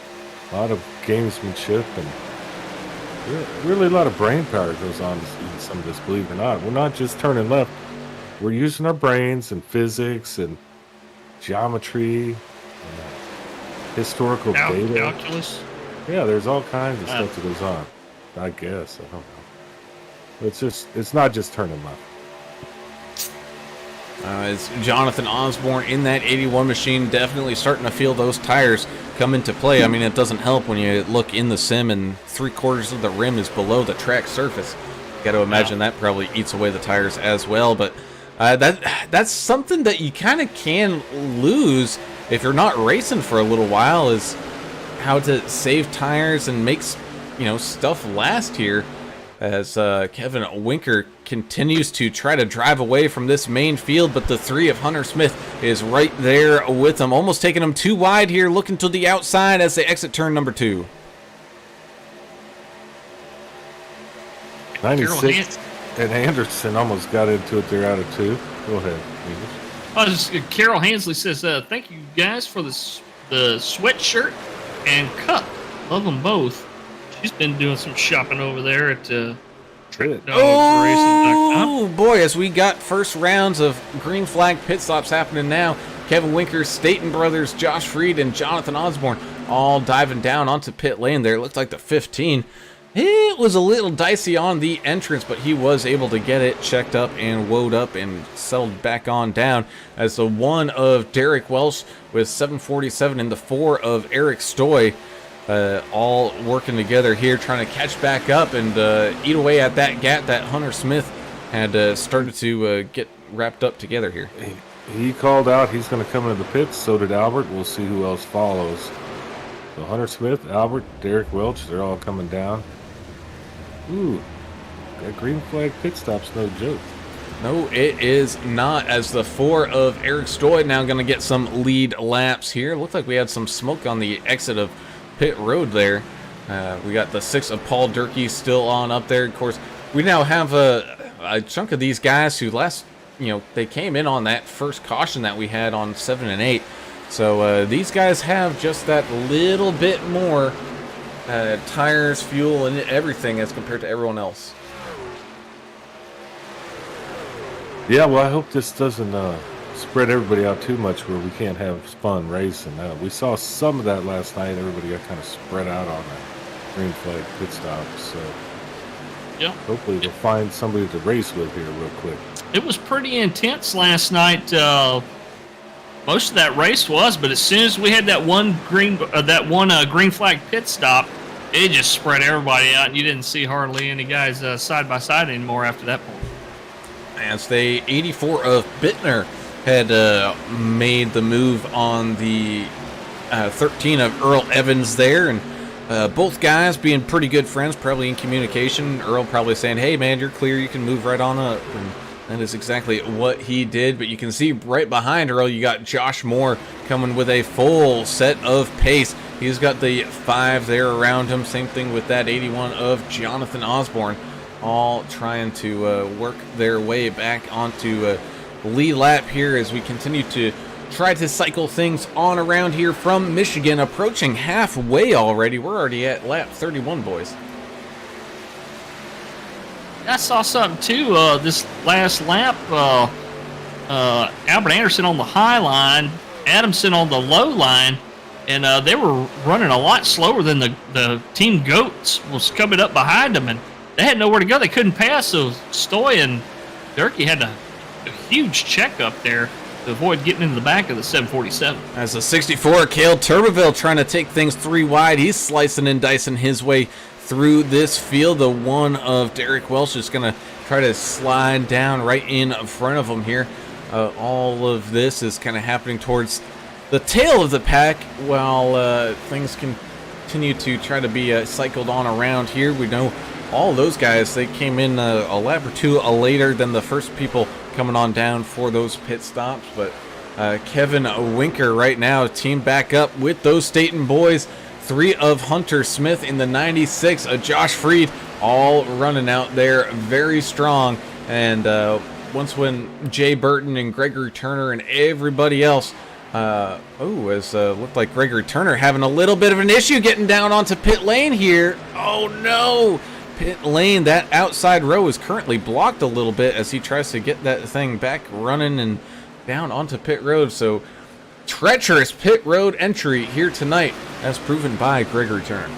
A lot of gamesmanship and really a lot of brain power goes on in some of this, believe it or not. We're not just turning left. We're using our brains and physics and geometry and historical data. Calculus. Yeah, there's all kinds of stuff that goes on. I guess. I don't know. It's not just turning left. As Jonathan Osborne in that 81 machine, definitely starting to feel those tires come into play. I mean, it doesn't help when you look in the sim and 3/4 of the rim is below the track surface. Got to imagine that probably eats away the tires as well. But that's something that you kind of can lose if you're not racing for a little while, is how to save tires and make stuff last here. As Kevin Winker continues to try to drive away from this main field, but the 3 of Hunter Smith is right there with him, almost taking him too wide here, looking to the outside as they exit turn number 2. 96 and Anderson almost got into it there out of 2. Go ahead, Carol Hansley says, thank you guys for the sweatshirt and cup. Love them both. She's been doing some shopping over there at TrackDogsRacing.com. Oh boy, as we got first rounds of green flag pit stops happening now. Kevin Winker, Staten Brothers, Josh Freed, and Jonathan Osborne all diving down onto pit lane there. It looked like the 15. It was a little dicey on the entrance, but he was able to get it checked up and woed up and settled back on down, as the 1 of Derek Welsh with 747 and the 4 of Eric Stoy all working together here, trying to catch back up and eat away at that gap that Hunter Smith had started to get wrapped up together here. He called out he's going to come into the pits. So did Albert. We'll see who else follows. So Hunter Smith, Albert, Derek Welch, they're all coming down. Ooh, that green flag pit stop's no joke. No, it is not, as the 4 of Eric Stoy now going to get some lead laps here. Looked like we had some smoke on the exit of pit road there. We got the 6 of Paul Durkee still on up there. Of course, we now have a chunk of these guys who they came in on that first caution that we had on 7 and 8. So these guys have just that little bit more tires, fuel, and everything as compared to everyone else. Yeah, well, I hope this doesn't spread everybody out too much where we can't have fun racing. We saw some of that last night. Everybody got kind of spread out on that green flag pit stop. So yeah, hopefully we'll find somebody to race with here real quick. It was pretty intense last night. Most of that race was, but as soon as we had that one green flag pit stop, it just spread everybody out, and you didn't see hardly any guys side by side anymore after that point. As the 84 of Bittner had made the move on the 13 of Earl Evans there, and both guys being pretty good friends, probably in communication. Earl probably saying, hey man, you're clear, you can move right on up, and that is exactly what he did. But you can see right behind Earl, you got Josh Moore coming with a full set of pace. He's got the 5 there around him. Same thing with that 81 of Jonathan Osborne, all trying to work their way back onto lead lap here as we continue to try to cycle things on around here from Michigan, approaching halfway already. We're already at lap 31, boys. I saw something too this last lap. Albert Anderson on the high line, Adamson on the low line, and they were running a lot slower than the Team Goats was coming up behind them, and they had nowhere to go. They couldn't pass, so Stoy and Durkee had a huge check up there to avoid getting into the back of the 747. As a 64, Cale Turbeville trying to take things 3 wide. He's slicing and dicing his way through this field. The one of Derek Welsh is going to try to slide down right in front of him here. All of this is kind of happening towards the tail of the pack while things continue to try to be cycled on around here. We know all those guys, they came in a lap or two later than the first people coming on down for those pit stops. But Kevin Winker right now teamed back up with those Staten boys. 3 of Hunter Smith in the 96, Josh Freed, all running out there very strong. And once when Jay Burton and Gregory Turner and everybody else, looked like Gregory Turner having a little bit of an issue getting down onto pit lane here. Oh no! Pit lane, that outside row is currently blocked a little bit as he tries to get that thing back running and down onto pit road. So treacherous pit road entry here tonight as proven by Gregory Turner.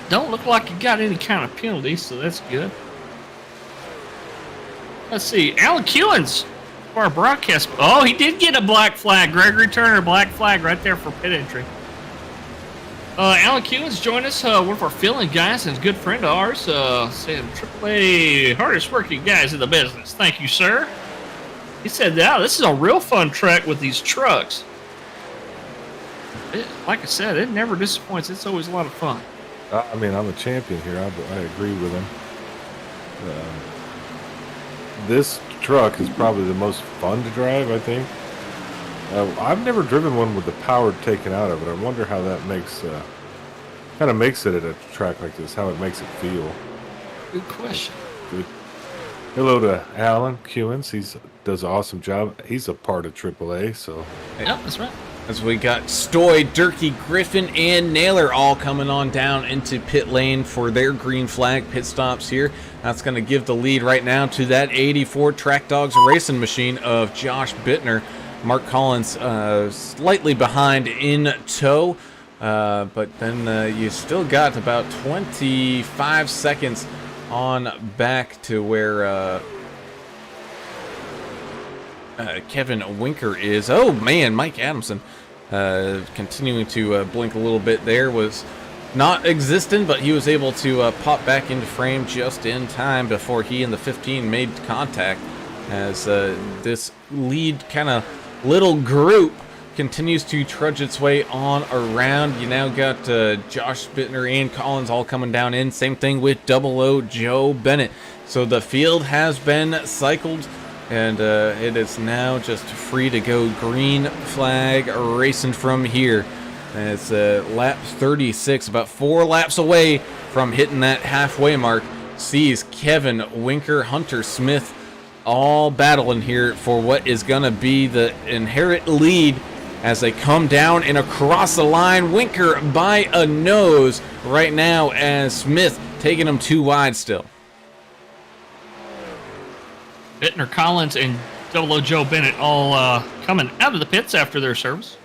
Don't look like you got any kind of penalty, so that's good. Let's see, Alan Kewins for our broadcast. Oh, he did get a black flag. Gregory Turner, black flag right there for pit entry. Alan Kewins joined us, one of our filling guys and a good friend of ours, saying AAA hardest working guys in the business. Thank you, sir. He said, "Yeah, this is a real fun track with these trucks." Like I said, it never disappoints. It's always a lot of fun. I mean, I'm a champion here. I agree with him. This truck is probably the most fun to drive, I think. I've never driven one with the power taken out of it. I wonder how that makes kind of makes it at a track like this, how it makes it feel. Good question. Good. Hello to Alan Kewins. He does an awesome job. He's a part of AAA, so. Yep, that's right. As we got Stoy, Durkee, Griffin, and Naylor all coming on down into pit lane for their green flag pit stops here. That's going to give the lead right now to that 84 Track Dogs racing machine of Josh Bittner. Mark Collins slightly behind in tow, but then you still got about 25 seconds on back to where Kevin Winker is. Oh man, Mike Adamson continuing to blink a little bit there, was not existent, but he was able to pop back into frame just in time before he and the 15 made contact, as this lead kind of little group continues to trudge its way on around. You now got Josh Bittner and Collins all coming down in. Same thing with 00 Joe Bennett. So the field has been cycled, and it is now just free to go green flag racing from here. And it's lap 36, about 4 laps away from hitting that halfway mark. Sees Kevin Winker, Hunter Smith all battling here for what is going to be the inherent lead as they come down and across the line. Winker by a nose right now, as Smith taking him too wide still. Bittner, Collins, and 00 Joe Bennett all coming out of the pits after their service.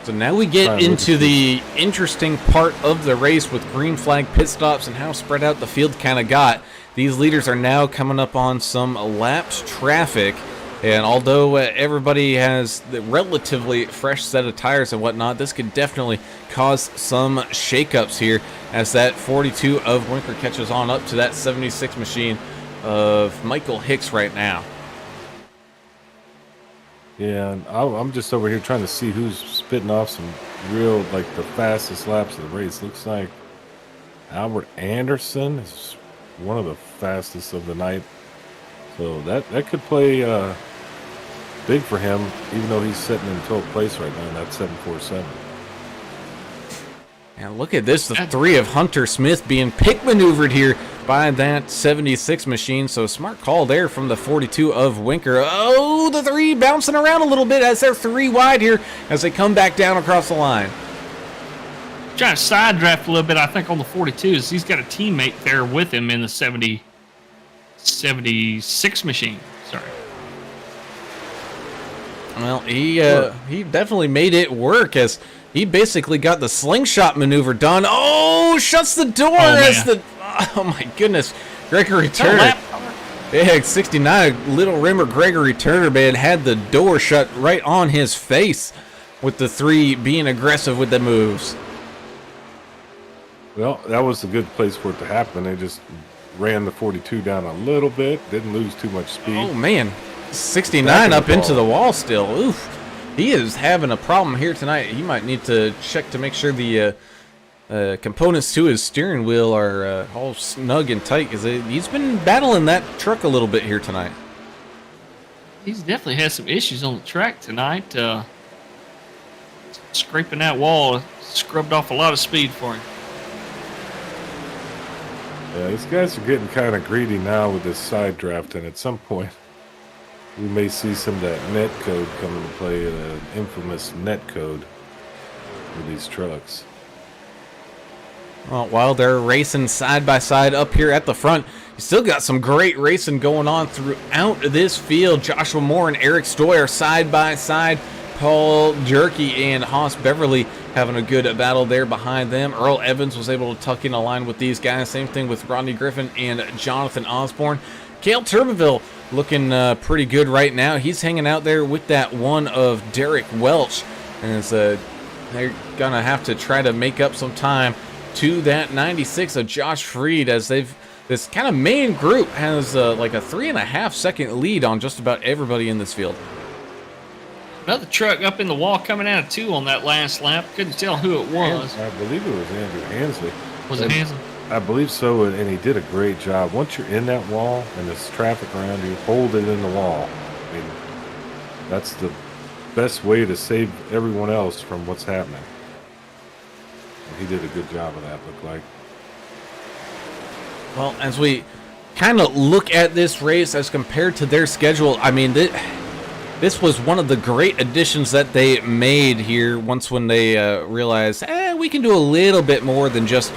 So now we get into the interesting part of the race with green flag pit stops and how spread out the field kind of got. These leaders are now coming up on some lapped traffic, and although everybody has the relatively fresh set of tires and whatnot, this could definitely cause some shakeups here as that 42 of Winker catches on up to that 76 machine of Michael Hicks right now. Yeah, and I'm just over here trying to see who's spitting off some real, like, the fastest laps of the race. Looks like Albert Anderson is one of the fastest of the night. So that could play big for him, even though he's sitting in 12th place right now in that 747. And look at this, the 3 of Hunter Smith being pick maneuvered here by that 76 machine. So smart call there from the 42 of Winker. Oh, the 3 bouncing around a little bit as they're 3 wide here as they come back down across the line. Trying to side draft a little bit, I think, on the 42s. He's got a teammate there with him in the 76 machine. Sorry. Well, he definitely made it work as he basically got the slingshot maneuver done. Oh, shuts the door as the... Oh, my goodness. Gregory Turner Yeah, 69, Little Rimmer Gregory Turner, man, had the door shut right on his face with the 3 being aggressive with the moves. Well, that was a good place for it to happen. They just ran the 42 down a little bit, didn't lose too much speed. Oh, man. 69 up into the wall still. Oof. He is having a problem here tonight. He might need to check to make sure the components to his steering wheel are all snug and tight, because he's been battling that truck a little bit here tonight. He's definitely had some issues on the track tonight. Scraping that wall scrubbed off a lot of speed for him. Yeah, these guys are getting kind of greedy now with this side draft, and at some point we may see some of that net code come into play, the infamous net code with these trucks. Well, while they're racing side by side up here at the front, you still got some great racing going on throughout this field. Joshua Moore and Eric Stoy are side by side. Paul Jerky and Haas Beverly having a good battle there behind them. Earl Evans was able to tuck in a line with these guys. Same thing with Rodney Griffin and Jonathan Osborne. Cale Turbeville looking pretty good right now. He's hanging out there with that one of Derek Welch. And they're going to have to try to make up some time to that 96 of Josh Freed, as this kind of main group has like a 3.5 second lead on just about everybody in this field. Another truck up in the wall coming out of 2 on that last lap. Couldn't tell who it was. I believe it was Andrew Hansley. Was it Hansen? I believe so, and he did a great job. Once you're in that wall and there's traffic around you, hold it in the wall. I mean, that's the best way to save everyone else from what's happening. He did a good job of that, looked like. Well, as we kind of look at this race as compared to their schedule, I mean, this was one of the great additions that they made here once when they realized, we can do a little bit more than just,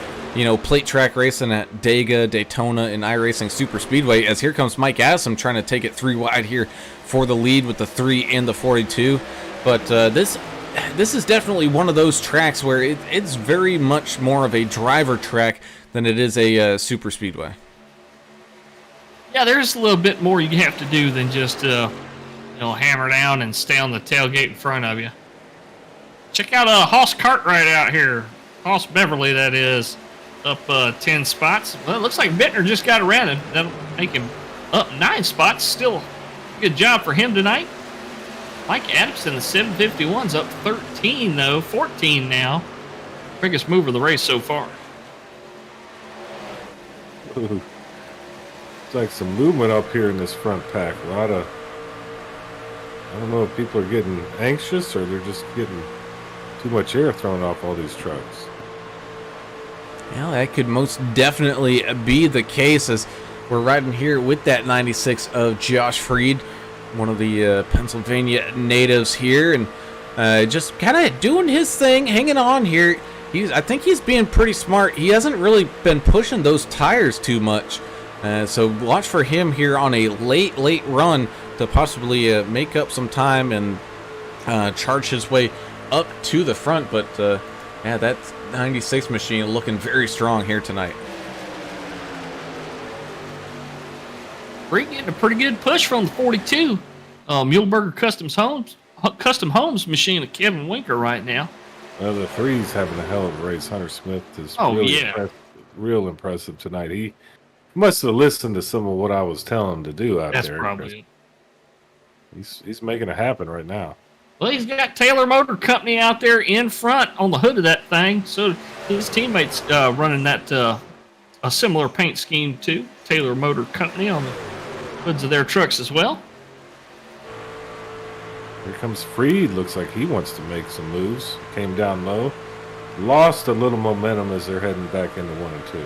plate track racing at Dega, Daytona, and iRacing Super Speedway, as here comes Mike Addison trying to take it 3 wide here for the lead with the 3 and the 42. But this is definitely one of those tracks where it's very much more of a driver track than it is a super speedway. Yeah, there's a little bit more you have to do than just, hammer down and stay on the tailgate in front of you. Check out Hoss Cartwright out here. Hoss Beverly, that is, up 10 spots. Well, it looks like Bittner just got around it. That'll make him up 9 spots. Still a good job for him tonight. Mike Adamson, the 751's up 13, though. 14 now. Biggest mover of the race so far. Ooh. It's like some movement up here in this front pack. A lot of, I don't know if people are getting anxious or they're just getting too much air thrown off all these trucks. Well, that could most definitely be the case, as we're riding here with that 96 of Josh Freed, one of the Pennsylvania natives here, and just kind of doing his thing, hanging on here. I think he's being pretty smart. He hasn't really been pushing those tires too much, so watch for him here on a late run to possibly make up some time and charge his way up to the front. But yeah, that 96 machine looking very strong here tonight. Freed getting a pretty good push from the 42. Muehlberger Custom Homes machine of Kevin Winker right now. Well, the 3's having a hell of a race. Hunter Smith is real impressive tonight. He must have listened to some of what I was telling him to do out there. That's probably it. He's making it happen right now. Well, he's got Taylor Motor Company out there in front on the hood of that thing. So his teammates running that a similar paint scheme too. Taylor Motor Company on the hoods of their trucks as well. Here comes Freed. Looks like he wants to make some moves. Came down low. Lost a little momentum as they're heading back into 1 and 2.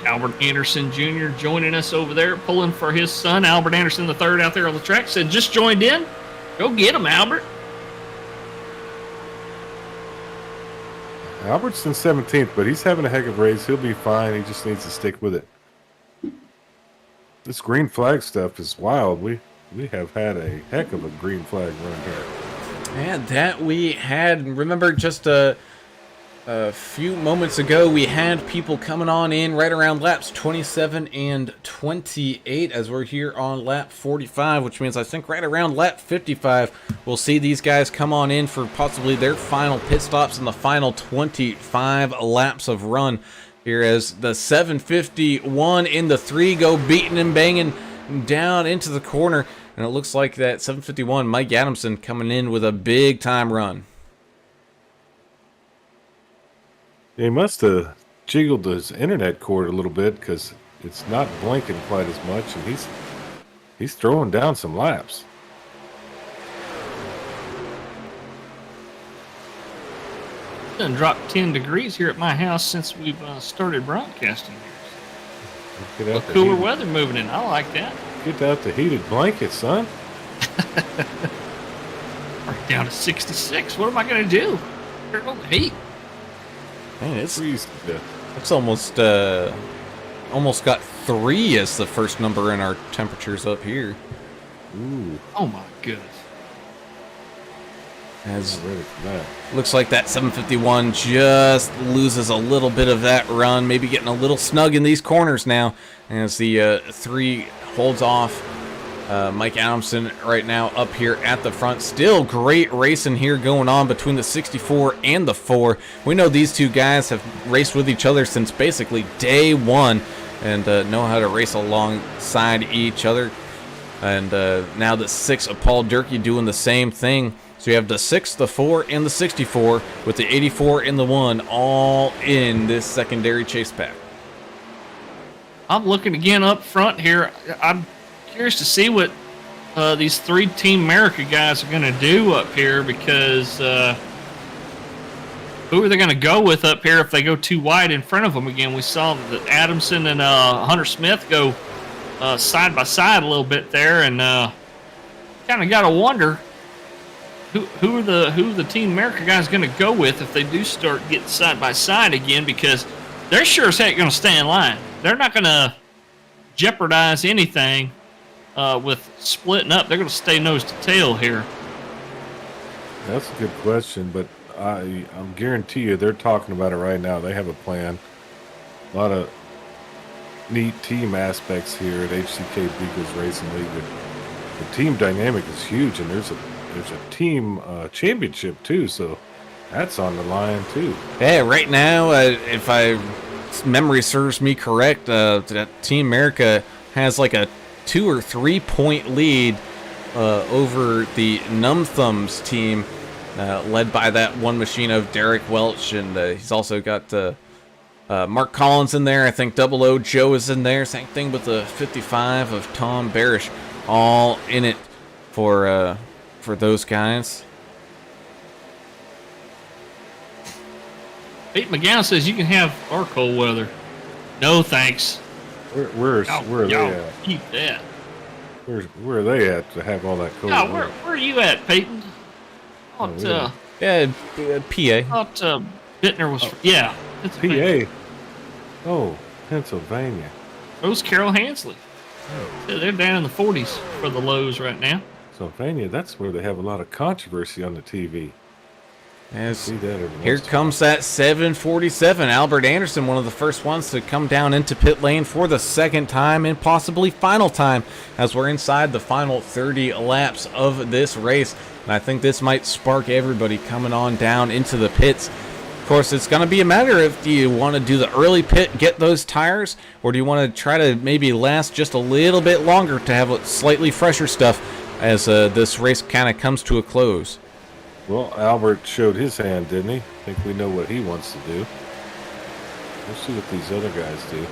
Albert Anderson Jr. joining us over there, pulling for his son, Albert Anderson III, out there on the track. Said, just joined in. Go get him, Albert. Albert's in 17th, but he's having a heck of a race. He'll be fine. He just needs to stick with it. This green flag stuff is wild. We have had a heck of a green flag run here. And that we had, remember, just A few moments ago, we had people coming on in right around laps 27 and 28 as we're here on lap 45, which means I think right around lap 55, we'll see these guys come on in for possibly their final pit stops in the final 25 laps of run. Here as the 751 in the 3 go beating and banging down into the corner. And it looks like that 751, Mike Adamson, coming in with a big time run. He must have jiggled his internet cord a little bit because it's not blinking quite as much, and he's throwing down some laps. It's done dropped 10 degrees here at my house since we've started broadcasting here. Get A out the cooler heated- weather moving in. I like that. Get out the heated blanket, son. Right down to 66. What am I going to do? Turn on the heat. Man, it's Freeze to death. almost got 3 as the first number in our temperatures up here. Ooh, Oh my goodness. As ready for that. looks like that 751 just loses a little bit of that run, maybe getting a little snug in these corners now as the 3 holds off. Mike Adamson right now up here at the front. Still great racing here going on between the 64 and the 4. We know these two guys have raced with each other since basically day one and know how to race alongside each other. And now the 6 of Paul Durkee doing the same thing. So you have the 6, the 4, and the 64 with the 84 and the 1 all in this secondary chase pack. I'm looking again up front here. I'm curious to see what these 3 Team America guys are going to do up here because who are they going to go with up here if they go too wide in front of them again? We saw that Adamson and Hunter Smith go side by side a little bit there, and kind of got to wonder who are the Team America guys going to go with if they do start getting side by side again, because they're sure as heck going to stay in line. They're not going to jeopardize anything with splitting up. They're going to stay nose to tail here. That's a good question, but I guarantee you they're talking about it right now. They have a plan. A lot of neat team aspects here at HCK Beagles Racing League. The team dynamic is huge, and there's a team championship too, so that's on the line too. Yeah, right now, if memory serves me correct, that Team America has like a 2 or 3 point lead over the Numb Thumbs team, led by that one machine of Derek Welch, and he's also got Mark Collins in there. I think 00 Joe is in there. Same thing with the 55 of Tom Barish, all in it for those guys. Pete McGowan says you can have our cold weather. No thanks. Where are they at? Keep that. Where are they at to have all that cold? Yeah, weather? where are you at, Peyton? really? Yeah, PA. Thought Bittner was. Yeah, it's PA. Oh, Pennsylvania. Rose Carroll Hansley. Yeah, they're down in the 40s for the lows right now. Pennsylvania, that's where they have a lot of controversy on the TV. As See that every here once in a comes that 747. Albert Anderson, one of the first ones to come down into pit lane for the second time and possibly final time as we're inside the final 30 laps of this race. And I think this might spark everybody coming on down into the pits. Of course, it's going to be a matter of, do you want to do the early pit, get those tires, or do you want to try to maybe last just a little bit longer to have a slightly fresher stuff as this race kind of comes to a close? Well, Albert showed his hand, didn't he? I think we know what he wants to do. We'll see what these other guys do.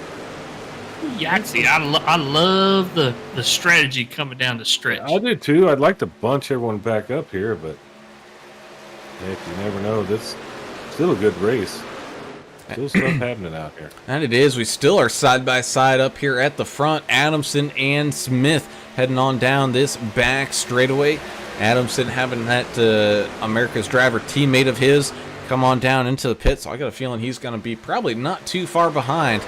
Yeah, see, I love the strategy coming down the stretch. I do too. I'd like to bunch everyone back up here, but heck, you never know. This still a good race. Still stuff happening out here. And it is. We still are side by side up here at the front. Adamson and Smith heading on down this back straightaway. Adamson having that America's Driver teammate of his come on down into the pit. So I got a feeling he's going to be probably not too far behind.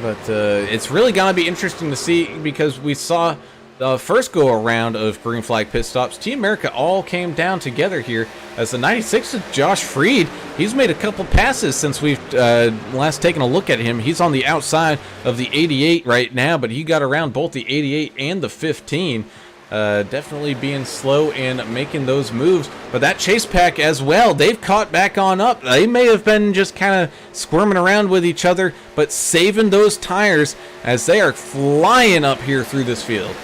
But it's really going to be interesting to see, because we saw the first go-around of green flag pit stops, Team America all came down together here as the 96 of Josh Freed, he's made a couple passes since we've last taken a look at him. He's on the outside of the 88 right now, but he got around both the 88 and the 15. Definitely being slow and making those moves. But that chase pack as well, they've caught back on up. They may have been just kind of squirming around with each other, but saving those tires as they are flying up here through this field.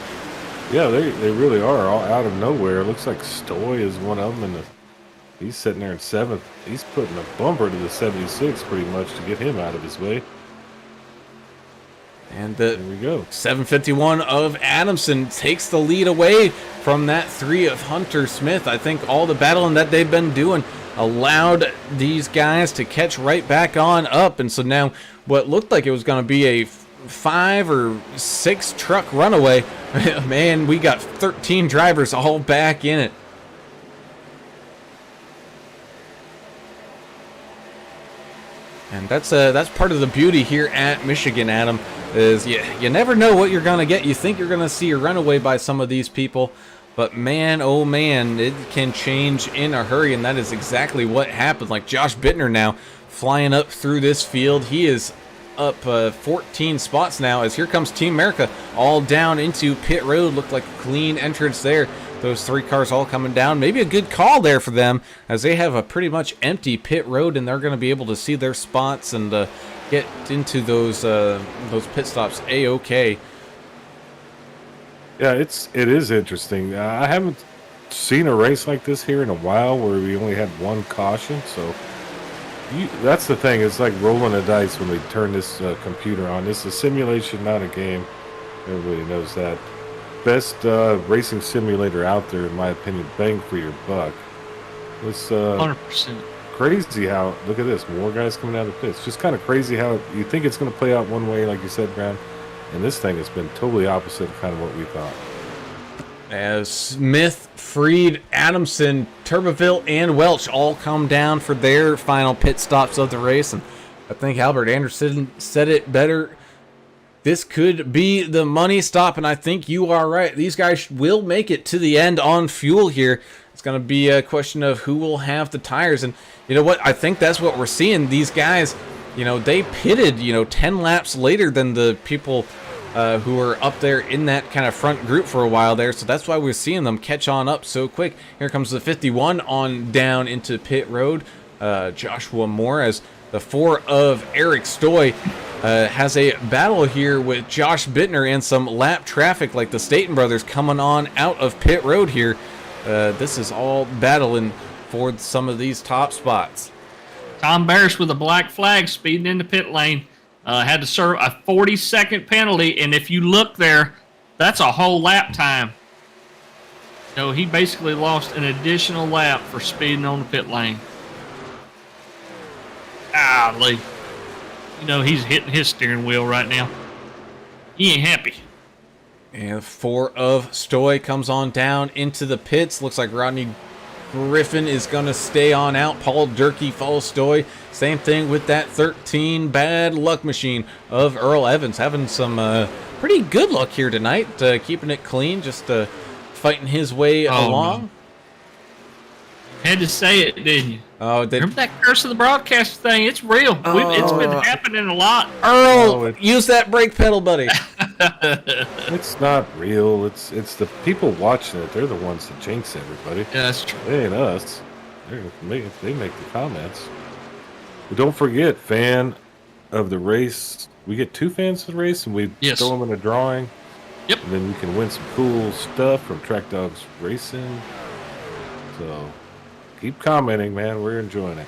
Yeah, they really are all out of nowhere. It looks like Stoy is one of them, and he's sitting there in 7th. He's putting a bumper to the 76 pretty much to get him out of his way. And there we go. 751 of Adamson takes the lead away from that 3 of Hunter Smith. I think all the battling that they've been doing allowed these guys to catch right back on up. And so now what looked like it was going to be a 5 or 6 truck runaway, man, we got 13 drivers all back in it. And that's part of the beauty here at Michigan, Adam, is you never know what you're going to get. You think you're going to see a runaway by some of these people, but man, oh man, it can change in a hurry, and that is exactly what happened. Like Josh Bittner now flying up through this field. He is up 14 spots now as here comes Team America all down into pit road. Looked like a clean entrance there. Those 3 cars all coming down. Maybe a good call there for them as they have a pretty much empty pit road, and they're going to be able to see their spots and get into those pit stops a-okay. Yeah, it is interesting. I haven't seen a race like this here in a while where we only had 1 caution. So that's the thing. It's like rolling the dice when they turn this computer on. This is a simulation, not a game. Everybody knows that. Best racing simulator out there, in my opinion. Bang for your buck. It's 100%. crazy how, look at this, more guys coming out of the pits. Just kind of crazy how you think it's going to play out one way, like you said, Brown, and this thing has been totally opposite of kind of what we thought. As Smith, Freed, Adamson, Turbeville, and Welch all come down for their final pit stops of the race, and I think Albert Anderson said it better. This could be the money stop, and I think you are right. These guys will make it to the end on fuel here. It's going to be a question of who will have the tires. And you know what? I think that's what we're seeing. These guys, they pitted, 10 laps later than the people who were up there in that kind of front group for a while there. So that's why we're seeing them catch on up so quick. Here comes the 51 on down into pit road. Joshua Moore as the 4 of Eric Stoy has a battle here with Josh Bittner and some lap traffic like the Staten brothers coming on out of pit road here. This is all battling for some of these top spots. Tom Barris with a black flag speeding into pit lane. Had to serve a 40-second penalty, and if you look there, that's a whole lap time. So he basically lost an additional lap for speeding on the pit lane. Golly. He's hitting his steering wheel right now. He ain't happy. And 4 of Stoy comes on down into the pits. Looks like Rodney Griffin is going to stay on out. Paul Durkee follows Stoy. Same thing with that 13 bad luck machine of Earl Evans. Having some pretty good luck here tonight. Keeping it clean. Just fighting his way along. No. Had to say it, didn't you? Oh, remember that curse of the broadcast thing? It's real. It's been happening a lot. Earl, use that brake pedal, buddy. It's not real. It's the people watching it. They're the ones that jinx everybody. Yeah, that's true. They ain't us. They make the comments. But don't forget, fan of the race. We get 2 fans of the race, and we throw them in a drawing. Yep. And then you can win some cool stuff from Track Dogs Racing. So keep commenting, man. We're enjoying it.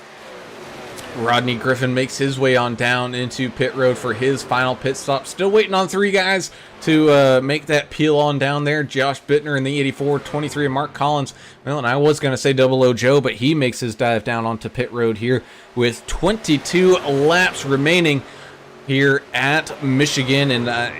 Rodney Griffin makes his way on down into pit road for his final pit stop. Still waiting on 3 guys to make that peel on down there. Josh Bittner in the 84, 23 of Mark Collins. Well, and I was going to say 00 Joe, but he makes his dive down onto pit road here with 22 laps remaining here at Michigan. And,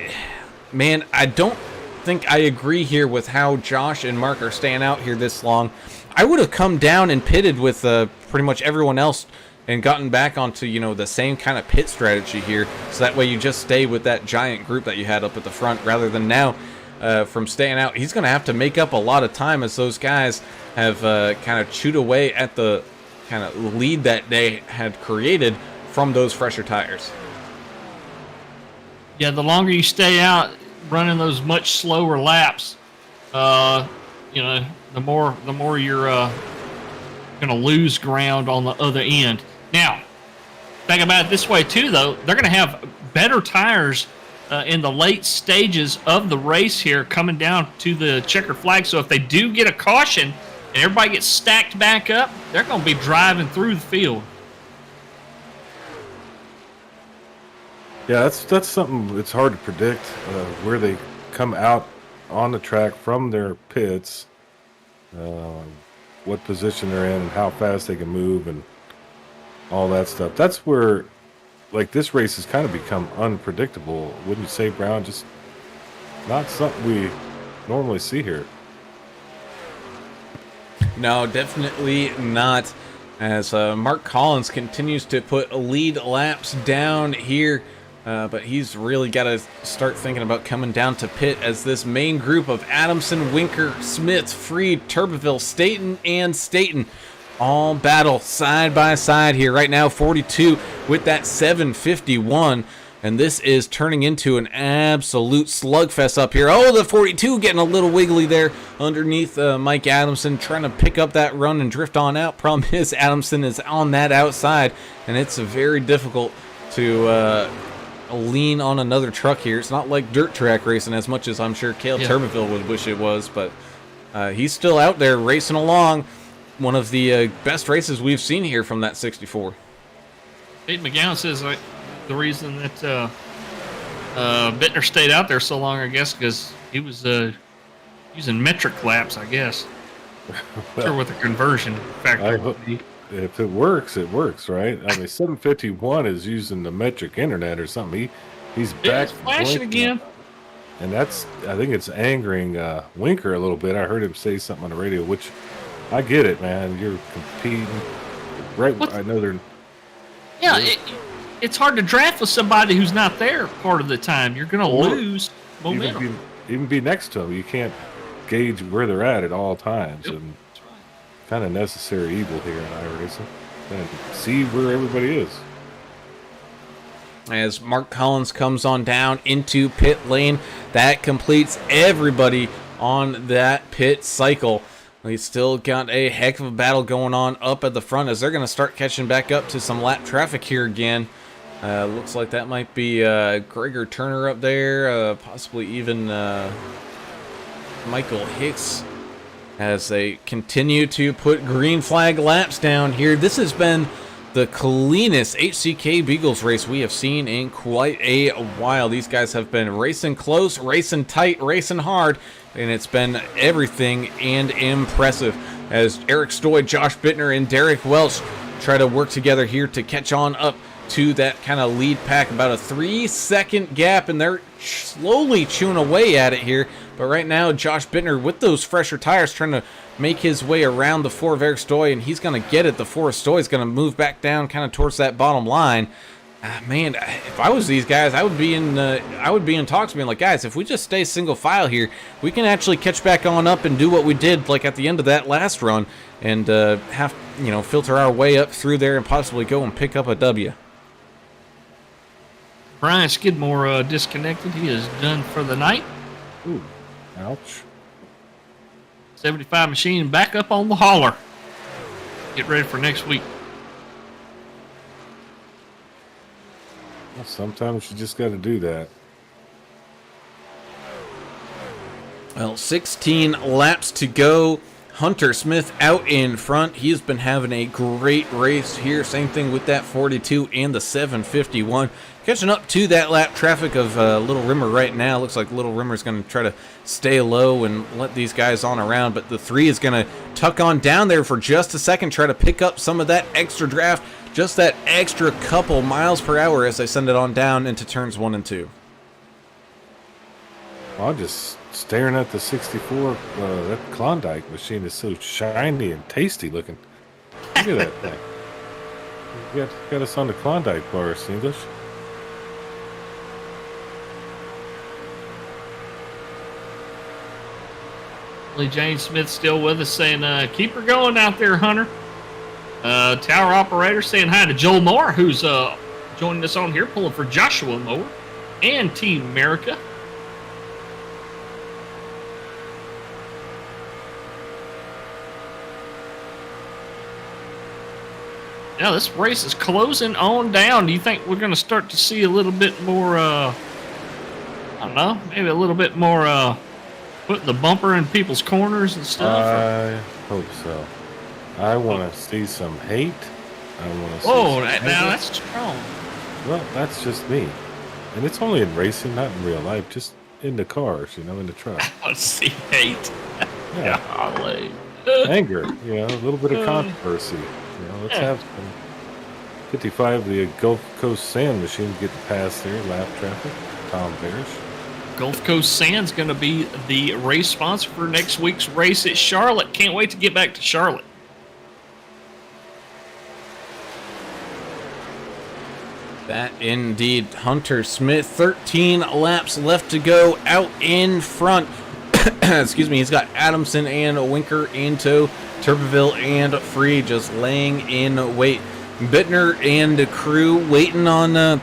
man, I don't think I agree here with how Josh and Mark are staying out here this long. I would have come down and pitted with pretty much everyone else and gotten back onto, the same kind of pit strategy here. So that way you just stay with that giant group that you had up at the front rather than now from staying out. He's going to have to make up a lot of time as those guys have kind of chewed away at the kind of lead that they had created from those fresher tires. Yeah, the longer you stay out running those much slower laps, you know, the more you're going to lose ground on the other end. Now, think about it this way too, though. They're going to have better tires in the late stages of the race here, coming down to the checker flag. So if they do get a caution and everybody gets stacked back up, they're going to be driving through the field. Yeah, that's something. It's hard to predict where they come out on the track from their pits, what position they're in, and how fast they can move, and all that stuff. That's where, like, this race has kind of become unpredictable. Wouldn't you say, Brown? Just not something we normally see here. No, definitely not. As Mark Collins continues to put lead laps down here. But he's really got to start thinking about coming down to pit as this main group of Adamson, Winker, Smith, Freed, Turbeville, Staten, and Staten all battle side by side here. Right now, 42 with that 751. And this is turning into an absolute slugfest up here. Oh, the 42 getting a little wiggly there underneath Mike Adamson, trying to pick up that run and drift on out. Problem is, Adamson is on that outside, and it's very difficult to lean on another truck here. It's not like dirt track racing as much as I'm sure Cale Turbeville would wish it was, but he's still out there racing along. One of the best races we've seen here from that 64. Pete McGowan says the reason that Bittner stayed out there so long, I guess, because he was using metric laps, I guess. Sure, with the conversion factor. If it works, right? I mean, 751 is using the metric internet or something. He's back flashing again. And I think it's angering Winker a little bit. I heard him say something on the radio, which I get it, man. You're competing. Right. I know they're. Yeah, it's hard to draft with somebody who's not there part of the time. You're going to lose momentum. Even be next to them. You can't gauge where they're at all times. Yep. And kind of necessary evil here in iRacing, and see where everybody is. As Mark Collins comes on down into pit lane, that completes everybody on that pit cycle. We still got a heck of a battle going on up at the front as they're going to start catching back up to some lap traffic here again. Looks like that might be Gregor Turner up there, possibly even Michael Hicks, as they continue to put green flag laps down here. This has been the cleanest HCK Beagles race we have seen in quite a while. These guys have been racing close, racing tight, racing hard, and it's been everything and impressive as Eric Stoy, Josh Bittner, and Derek Welch try to work together here to catch on up to that kind of lead pack. About a 3-second gap, and they're slowly chewing away at it here. But right now, Josh Bittner, with those fresher tires, trying to make his way around the 4 of Eric Stoy, and he's going to get it. The 4 of Stoy is going to move back down kind of towards that bottom line. Man, if I was these guys, I would be in talks being like, guys, if we just stay single file here, we can actually catch back on up and do what we did like at the end of that last run and filter our way up through there and possibly go and pick up a W. Brian Skidmore disconnected. He is done for the night. Ooh, ouch. 75 machine back up on the hauler. Get ready for next week. Well, sometimes you just got to do that. Well, 16 laps to go. Hunter Smith out in front. He's been having a great race here. Same thing with that 42 and the 751. Catching up to that lap traffic of Little Rimmer right now. Looks like Little Rimmer's going to try to stay low and let these guys on around. But the 3 is going to tuck on down there for just a second. Try to pick up some of that extra draft. Just that extra couple miles per hour as they send it on down into turns 1 and 2. Well, I'm just staring at the 64. That Klondike machine is so shiny and tasty looking. Look at that thing. You got us on the Klondike bars, English. Lee Jane Smith still with us, saying, keep her going out there, Hunter. Tower operator saying hi to Joel Moore, who's joining us on here, pulling for Joshua Moore and Team America. Now this race is closing on down. Do you think we're going to start to see a little bit more, I don't know, maybe a little bit more putting the bumper in people's corners and stuff? I hope so. I want to see some hate. I want to see Whoa, some now that's strong. Well, that's just me. And it's only in racing, not in real life, just in the cars, in the truck. Let's see hate. Yeah. Golly. Anger, a little bit of controversy. Let's have some 55, the Gulf Coast Sand Machine, get to pass there, lap traffic. Tom Bears. Gulf Coast Sand's going to be the race sponsor for next week's race at Charlotte. Can't wait to get back to Charlotte. That indeed, Hunter Smith, 13 laps left to go out in front. Excuse me, he's got Adamson and Winker in tow. Turbeville and Free just laying in wait. Bittner and the crew waiting on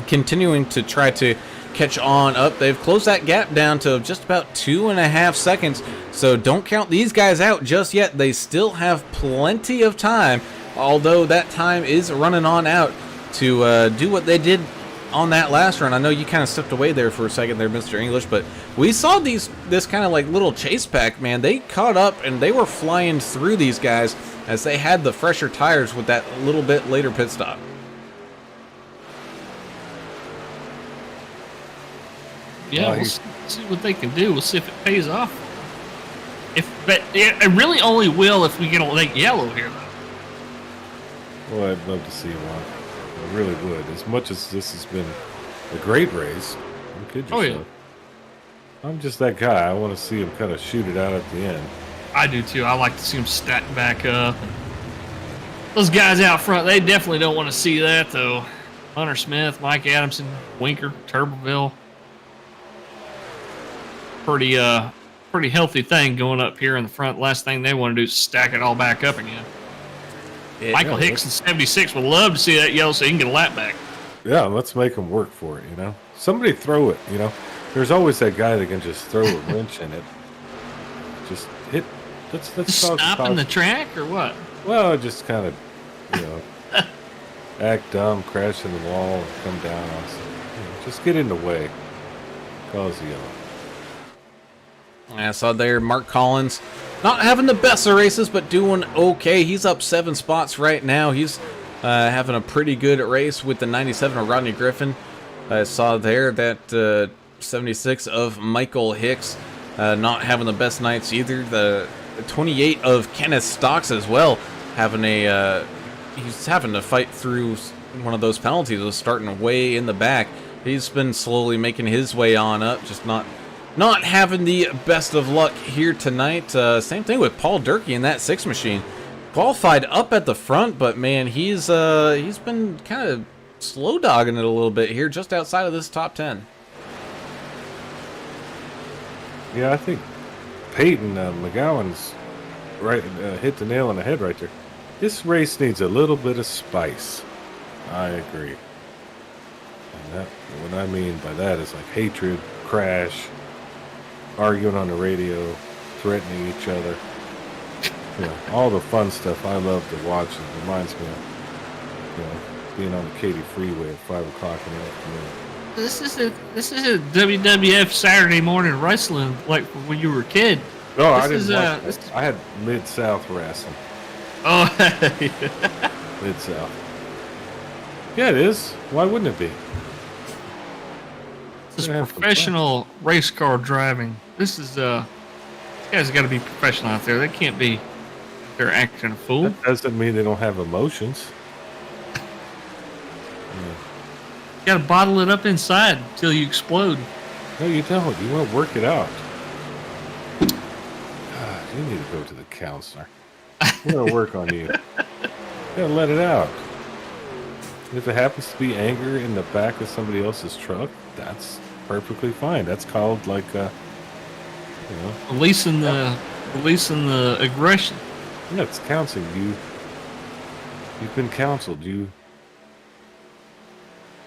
continuing to try to catch on up. They've closed that gap down to just about 2.5 seconds, so don't count these guys out just yet. They still have plenty of time, although that time is running on out to do what they did on that last run. I know you kind of stepped away there for a second there, Mr. English, but we saw this kind of like little chase pack, man. They caught up and they were flying through these guys as they had the fresher tires with that little bit later pit stop. Yeah, we'll see what they can do. We'll see if it pays off. But it really only will if we get a late yellow here, though. Well, I'd love to see one. I really would. As much as this has been a great race, don't kid yourself. Oh, yeah. I'm just that guy. I want to see him kind of shoot it out at the end. I do too. I like to see them stack back up. Those guys out front, they definitely don't want to see that, though. Hunter Smith, Mike Adamson, Winker, Turbeville. Pretty healthy thing going up here in the front. Last thing they want to do is stack it all back up again. Yeah, Michael Hicks in 76 would love to see that yellow so he can get a lap back. Yeah, let's make them work for it, Somebody throw it, There's always that guy that can just throw a wrench in it. Just hit. Let's stop in the track or what? Well, just kind of, act dumb, crash in the wall, and come down on some. Just get in the way. Cause the yellow. I saw there Mark Collins not having the best of races, but doing okay. He's up 7 spots right now. He's having a pretty good race with the 97 of Rodney Griffin. I saw there that 76 of Michael Hicks not having the best nights either. The 28 of Kenneth Stocks as well having he's having to fight through one of those penalties. Was starting way in the back. He's been slowly making his way on up, just not having the best of luck here tonight. Same thing with Paul Durkee in that 6 machine. Qualified up at the front, but man, he's been kind of slow dogging it a little bit here, just outside of this top 10. Yeah, I think Peyton McGowan's right hit the nail on the head right there. This race needs a little bit of spice. I agree. And that, what I mean by that is like hatred, crash, arguing on the radio, threatening each other. All the fun stuff I love to watch. It reminds me of, being on the Katy Freeway at 5 o'clock in the afternoon. This is a WWF Saturday morning wrestling like when you were a kid. No, I didn't watch that. I had Mid-South wrestling. Oh, Mid-South. Yeah, it is. Why wouldn't it be? This is professional race car driving. This is these guys got to be professional out there. They can't be they're acting a fool. That doesn't mean they don't have emotions. You got to bottle it up inside until you explode. No, you don't. You want to work it out. You need to go to the counselor. We're going to work on you. You got to let it out. If it happens to be anger in the back of somebody else's truck, that's perfectly fine. That's called like You know, Releasing the aggression. yeah, it's counseling. You've been counseled. You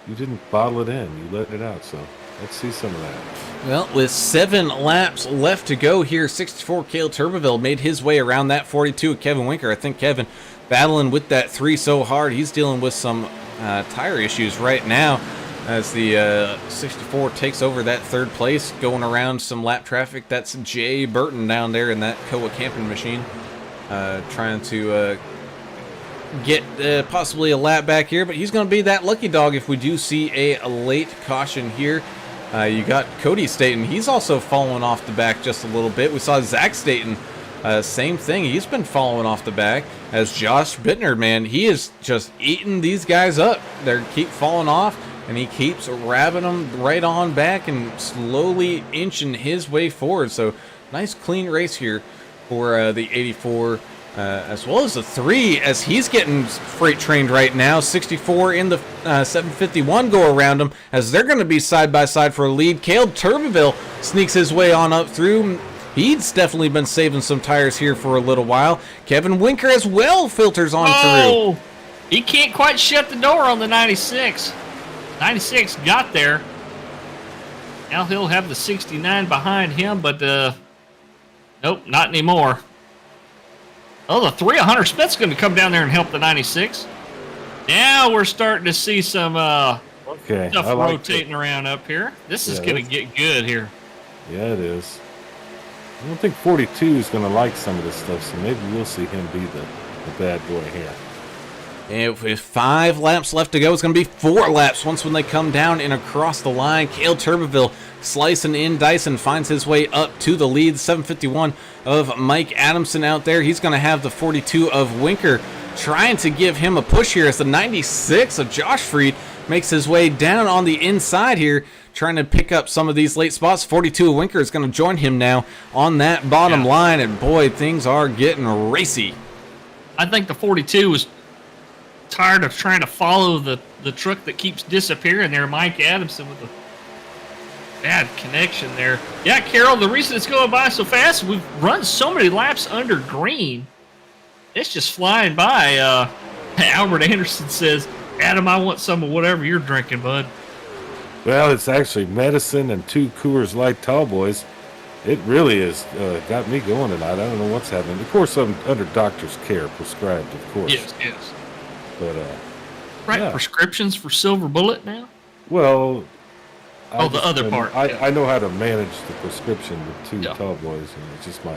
didn't bottle it in. You let it out. So let's see some of that. Well, with 7 laps left to go here, 64 Cale Turbeville made his way around that 42 of Kevin Winker. I think Kevin battling with that 3 so hard. He's dealing with some tire issues right now as the 64 takes over that 3rd place, going around some lap traffic. That's Jay Burton down there in that Koa camping machine, trying to get possibly a lap back here, but he's going to be that lucky dog if we do see a late caution here. You got Cody Staten. He's also falling off the back just a little bit. We saw Zach Staten, same thing. He's been falling off the back. As Josh Bittner, man, he is just eating these guys up. They keep falling off, and he keeps rabbing them right on back and slowly inching his way forward. So nice clean race here for the 84. As well as the 3, as he's getting freight trained right now. 64 in the 751 go around him, as they're going to be side by side for a lead. Cale Turbeville sneaks his way on up through. He's definitely been saving some tires here for a little while. Kevin Winker as well filters on through. He can't quite shut the door on the 96. 96 got there. Now he'll have the 69 behind him, but nope, not anymore. Oh, the 3 of Hunter Smith's going to come down there and help the 96. Now we're starting to see some stuff rotating around up here. This is going to get good here. Yeah, it is. I don't think 42 is going to like some of this stuff, so maybe we'll see him be the bad boy here. And with 5 laps left to go, it's going to be 4 laps once when they come down and across the line. Cale Turbeville slicing in. Dyson finds his way up to the lead. 751 of Mike Adamson out there. He's going to have the 42 of Winker trying to give him a push here as the 96 of Josh Freed makes his way down on the inside here, trying to pick up some of these late spots. 42 of Winker is going to join him now on that bottom line, and boy, things are getting racy. I think the 42 was tired of trying to follow the truck that keeps disappearing there. Mike Adamson with a bad connection there. Yeah, Carol, the reason it's going by so fast, we've run so many laps under green. It's just flying by. Albert Anderson says, Adam, I want some of whatever you're drinking, bud. Well, it's actually medicine and 2 Coors Light Tall Boys. It really has got me going tonight. I don't know what's happening. Of course, I'm under doctor's care, prescribed, of course. Yes. But, prescriptions for Silver Bullet now? Well, the other part. I know how to manage the prescription with 2 Tall Boys, and it's just my...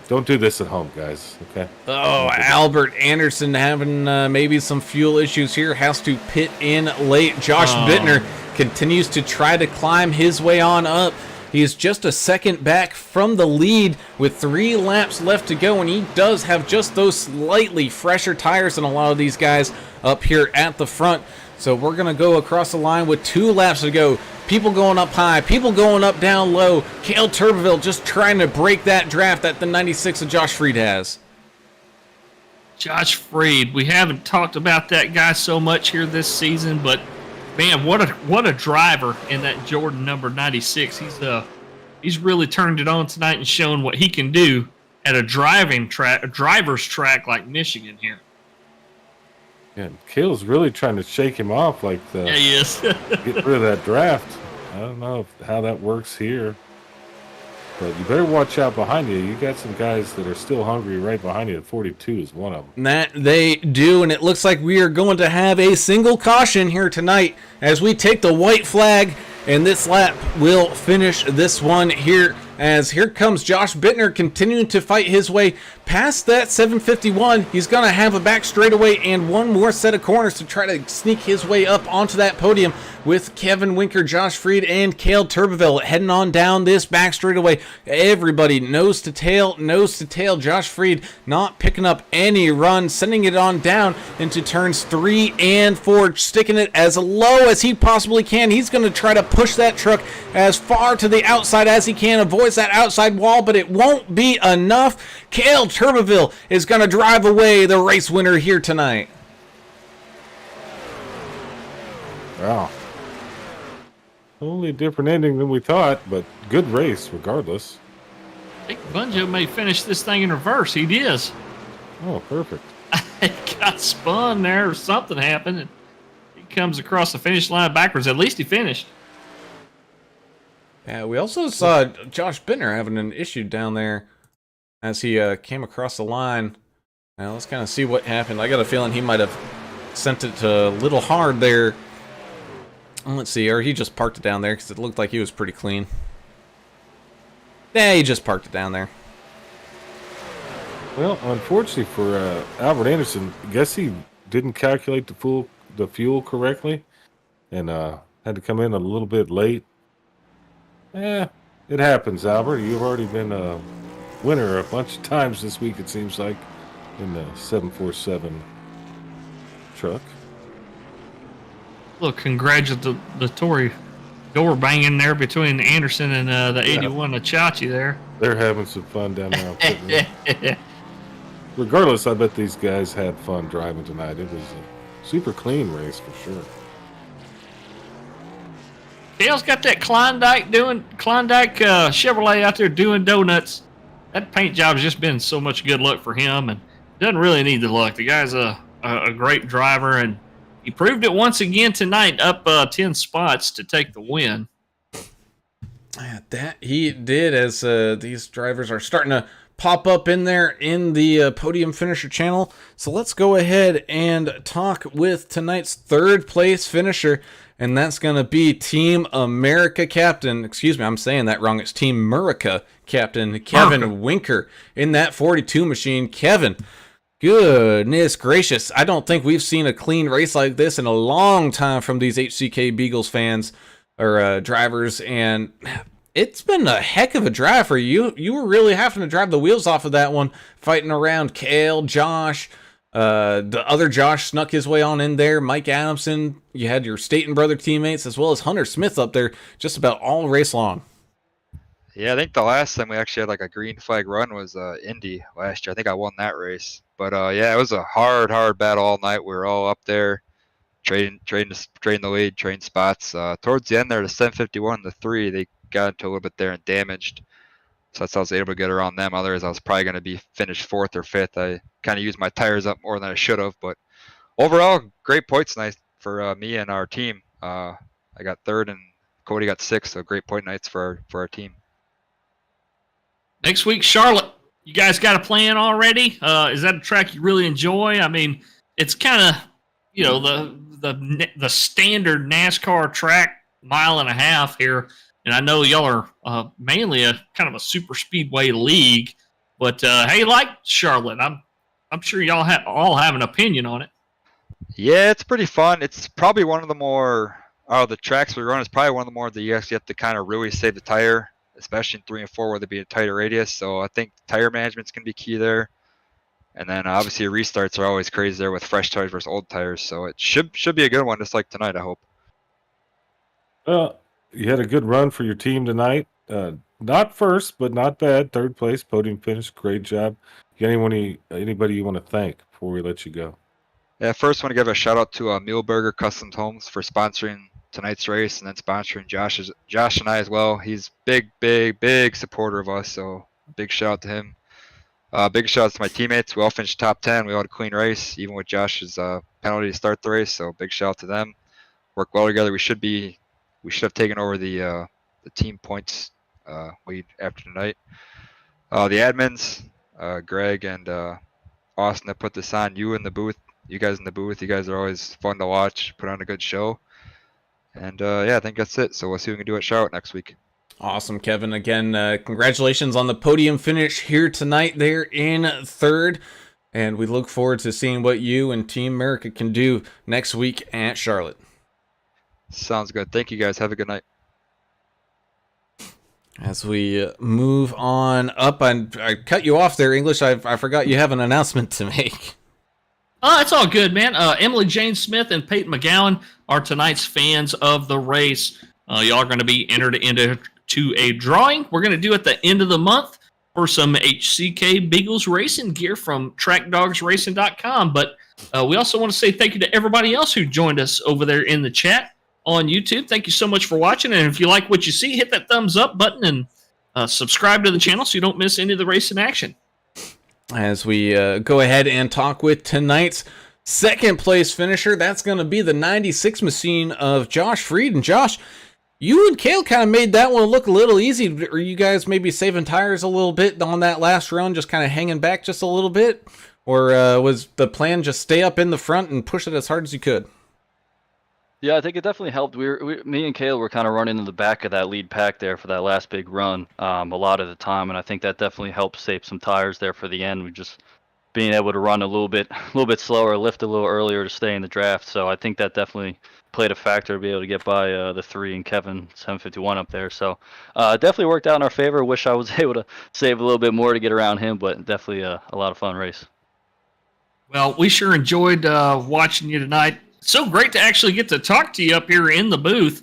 don't do this at home, guys, okay? Oh, Albert Anderson having maybe some fuel issues here. Has to pit in late. Josh Bittner continues to try to climb his way on up. He is just a second back from the lead with 3 laps left to go, and he does have just those slightly fresher tires than a lot of these guys up here at the front. So we're going to go across the line with 2 laps to go. People going up high, people going up down low. Cale Turbeville just trying to break that draft that the 96 of Josh Freed has. Josh Freed, we haven't talked about that guy so much here this season, but man, what a driver in that Jordan number 96. He's really turned it on tonight and shown what he can do at a driver's track like Michigan here. Yeah, Cale's really trying to shake him off, like he is. get rid of that draft. I don't know how that works here, but you better watch out behind you. You got some guys that are still hungry right behind you. 42 is one of them. That they do, and it looks like we are going to have a single caution here tonight as we take the white flag, and this lap will finish this one here. As here comes Josh Bittner continuing to fight his way past that 751. He's going to have a back straightaway and one more set of corners to try to sneak his way up onto that podium with Kevin Winker, Josh Freed, and Cale Turbeville heading on down this back straightaway. Everybody nose to tail. Josh Freed not picking up any run, sending it on down into turns 3 and 4, sticking it as low as he possibly can. He's going to try to push that truck as far to the outside as he can, avoids that outside wall, but it won't be enough. Cale Turbeville is going to drive away the race winner here tonight. Wow. Totally different ending than we thought, but good race regardless. I think Bunjo may finish this thing in reverse. He is. Oh, perfect. He got spun there or something happened. And he comes across the finish line backwards. At least he finished. Yeah, we also saw Josh Bittner having an issue down there as he came across the line. Now let's kind of see what happened. I got a feeling he might have sent it a little hard there. Let's see, or he just parked it down there because it looked like he was pretty clean. Yeah, he just parked it down there. Well, unfortunately for Albert Anderson, I guess he didn't calculate the fuel correctly, and had to come in a little bit late. It happens, Albert. You've already been a winner a bunch of times this week, it seems like, in the 747 truck. Little congratulatory door banging there between Anderson and the 81 Achachi there. They're having some fun down there on pit road. Regardless, I bet these guys had fun driving tonight. It was a super clean race for sure. Dale's got that Klondike Chevrolet out there doing donuts. That paint job's just been so much good luck for him, and doesn't really need the luck. The guy's a great driver, and he proved it once again tonight, up 10 spots to take the win. That he did, as these drivers are starting to pop up in there in the Podium Finisher channel. So let's go ahead and talk with tonight's third place finisher, and that's going to be Team America captain. Excuse me, I'm saying that wrong. It's Team Murica captain Kevin Winker in that 42 machine. Kevin, goodness gracious, I don't think we've seen a clean race like this in a long time from these HCK Beagles fans or drivers, and it's been a heck of a drive for you. You were really having to drive the wheels off of that one, fighting around Kale, Josh. The other Josh snuck his way on in there. Mike Adamson. You had your Staten brother teammates as well as Hunter Smith up there just about all race long. Yeah, I think the last time we actually had like a green flag run was Indy last year. I think I won that race. But yeah, it was a hard battle all night. We were all up there trading the lead, trading spots. Towards the end there, the 751, the 3, they got into a little bit there and damaged. So that's how I was able to get around them. Otherwise, I was probably going to be finished 4th or 5th. I kind of used my tires up more than I should have. But overall, great points night for me and our team. I got 3rd and Cody got 6th, so great point nights for our team. Next week, Charlotte. You guys got a plan already? Is that a track you really enjoy? I mean, it's kind of, the standard NASCAR track, 1.5 miles here. And I know y'all are mainly a kind of a super speedway league, but how you like Charlotte? I'm sure y'all all have an opinion on it. Yeah, it's pretty fun. It's probably one of the more out of the tracks we run. It's probably one of the more that you actually have to kind of really save the tire, especially in 3 and 4 where there be a tighter radius. So I think tire management's gonna be key there. And then obviously restarts are always crazy there with fresh tires versus old tires. So it should be a good one, just like tonight, I hope. You had a good run for your team tonight. Not first, but not bad. 3rd place, podium finish. Great job. Anybody you want to thank before we let you go? Yeah, first want to give a shout out to Muehlberger Custom Homes for sponsoring tonight's race, and then sponsoring Josh and I as well. He's big supporter of us, so big shout out to him. Big shout out to my teammates. We all finished top 10. We all had a clean race, even with Josh's penalty to start the race. So big shout out to them. Worked well together. We should have taken over the team points lead after tonight. The admins, Greg and Austin, that put this on. You guys in the booth. You guys are always fun to watch. Put on a good show. And yeah, I think that's it. So we'll see what we can do at Charlotte next week. Awesome, Kevin. Again, congratulations on the podium finish here tonight there in 3rd. And we look forward to seeing what you and Team America can do next week at Charlotte. Sounds good. Thank you, guys. Have a good night. As we move on up, I cut you off there, English. I forgot you have an announcement to make. Oh, it's all good, man. Emily Jane Smith and Peyton McGowan are tonight's fans of the race. Y'all are going to be entered into a drawing. We're going to do at the end of the month for some HCK Beagles racing gear from TrackDogsRacing.com. But we also want to say thank you to everybody else who joined us over there in the chat. on YouTube. Thank you so much for watching. And if you like what you see, hit that thumbs up button and subscribe to the channel so you don't miss any of the racing action. As we go ahead and talk with tonight's second place finisher, that's going to be the 96 machine of Josh Freed. And Josh, you and Kale kind of made that one look a little easy. Are you guys maybe saving tires a little bit on that last run, just kind of hanging back just a little bit? Or was the plan just stay up in the front and push it as hard as you could? Yeah, I think it definitely helped. Me and Kale were kind of running in the back of that lead pack there for that last big run a lot of the time, and I think that definitely helped save some tires there for the end. We just being able to run a little bit slower, lift a little earlier to stay in the draft. So I think that definitely played a factor to be able to get by the 3 and Kevin 751 up there. So definitely worked out in our favor. Wish I was able to save a little bit more to get around him, but definitely a lot of fun race. Well, we sure enjoyed watching you tonight. So great to actually get to talk to you up here in the booth,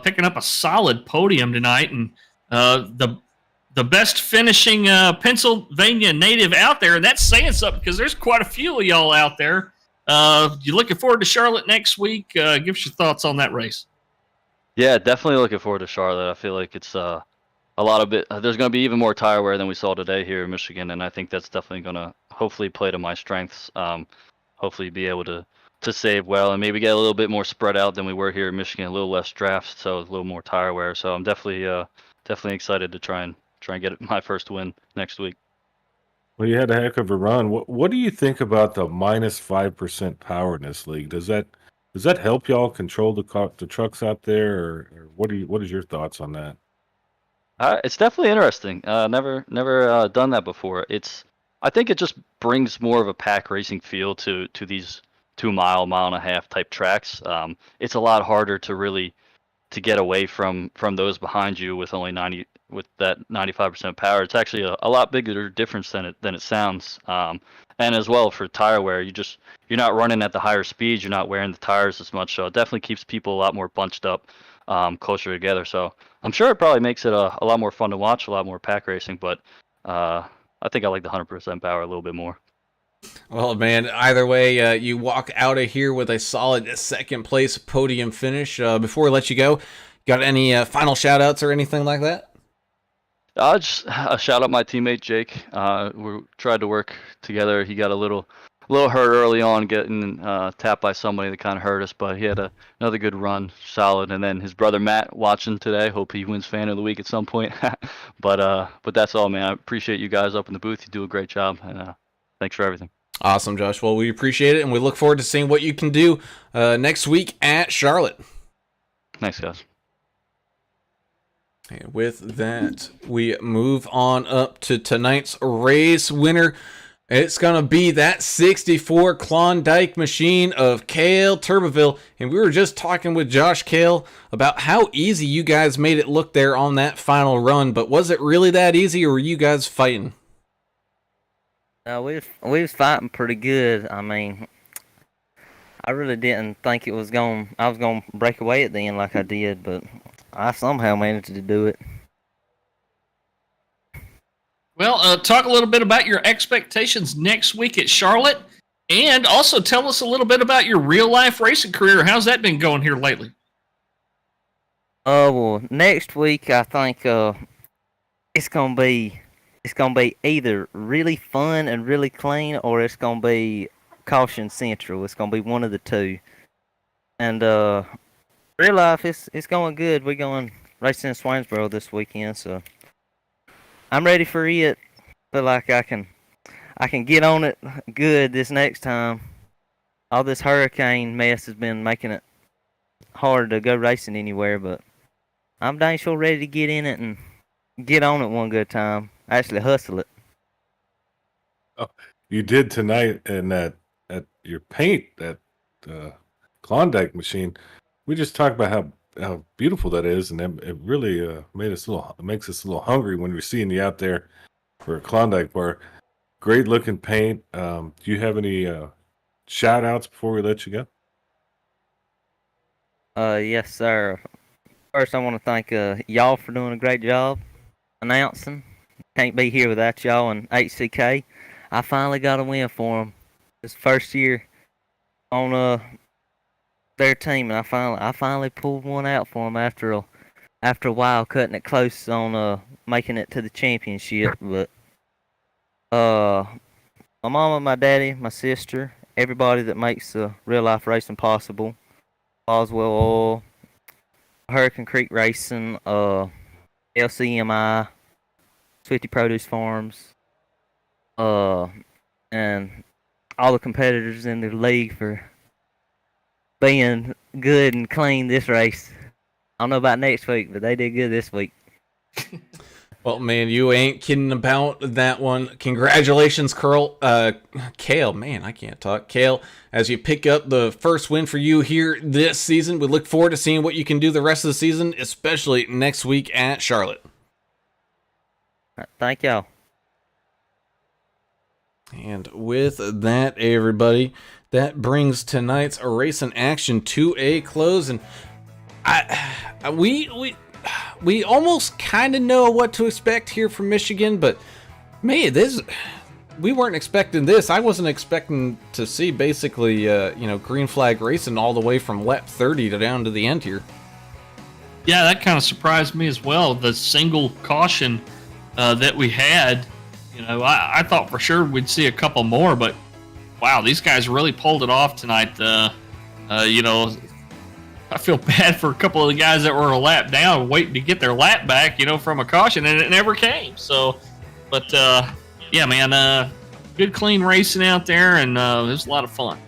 picking up a solid podium tonight, and the best finishing Pennsylvania native out there. And that's saying something because there's quite a few of y'all out there. You looking forward to Charlotte next week? Give us your thoughts on that race. Yeah, definitely looking forward to Charlotte. I feel like it's a lot of it. There's going to be even more tire wear than we saw today here in Michigan, and I think that's definitely going to hopefully play to my strengths. Hopefully be able to save well and maybe get a little bit more spread out than we were here in Michigan, a little less drafts, so a little more tire wear. So I'm definitely excited to try and get my first win next week. Well, you had a heck of a run. What do you think about the -5% power in this league? Does that help y'all control the trucks out there, or what is your thoughts on that? It's definitely interesting. Never done that before. I think it just brings more of a pack racing feel to these 2 mile and a half type tracks. It's a lot harder to get away from those behind you with only with that 95% power. It's actually a lot bigger difference than it sounds. And as well for tire wear, you're not running at the higher speeds, you're not wearing the tires as much, so it definitely keeps people a lot more bunched up, closer together. So I'm sure it probably makes it a lot more fun to watch, a lot more pack racing, but I think I like the 100% power a little bit more. Well, man, either way, you walk out of here with a solid second place podium finish. Before we let you go, got any final shout outs or anything like that? Just shout out my teammate Jake. We tried to work together. He got a little hurt early on, getting tapped by somebody that kind of hurt us, but he had another good run, solid. And then his brother Matt watching today. Hope he wins Fan of the Week at some point. but that's all, man. I appreciate you guys up in the booth. You do a great job, and thanks for everything. Awesome, Josh. Well, we appreciate it, and we look forward to seeing what you can do next week at Charlotte. Thanks, guys. And with that, we move on up to tonight's race winner. It's going to be that 64 Klondike machine of Kale Turbeville. And we were just talking with Josh Kale about how easy you guys made it look there on that final run. But was it really that easy, or were you guys fighting? We was fighting pretty good. I mean, I really didn't think I was going to break away at the end like I did, but I somehow managed to do it. Well, talk a little bit about your expectations next week at Charlotte, and also tell us a little bit about your real-life racing career. How's that been going here lately? Well, next week I think it's gonna be either really fun and really clean, or it's gonna be caution central. It's gonna be one of the two. And real life, it's going good. We're going racing in Swainsboro this weekend, so I'm ready for it. Feel like I can get on it good this next time. All this hurricane mess has been making it hard to go racing anywhere, but I'm dang sure ready to get in it and get on it one good time. Actually hustle it. Oh, you did tonight, and at your paint, that Klondike machine. We just talked about how beautiful that is, and it really makes us a little hungry when we're seeing you out there for a Klondike bar. Great looking paint. Do you have any shout outs before we let you go? Yes, sir. First, I want to thank y'all for doing a great job announcing. Can't be here without y'all and HCK. I finally got a win for them this first year on their team, and I finally pulled one out for them after a while, cutting it close on making it to the championship. But my mama, my daddy, my sister, everybody that makes real life racing possible, Boswell Oil, Hurricane Creek Racing, LCMI, Swifty Produce Farms, and all the competitors in the league for being good and clean this race. I don't know about next week, but they did good this week. Well, man, you ain't kidding about that one. Congratulations, Kale. Man, I can't talk. Kale, as you pick up the first win for you here this season. We look forward to seeing what you can do the rest of the season, especially next week at Charlotte. Thank y'all. And with that, everybody, that brings tonight's Racing Action to a close. And we almost kind of know what to expect here from Michigan, but man, we weren't expecting this. I wasn't expecting to see basically, green flag racing all the way from lap 30 to down to the end here. Yeah, that kind of surprised me as well. The single caution that we had, I thought for sure we'd see a couple more, but wow, these guys really pulled it off tonight. I feel bad for a couple of the guys that were a lap down waiting to get their lap back, from a caution, and it never came. So, but yeah, man, good clean racing out there, and it was a lot of fun.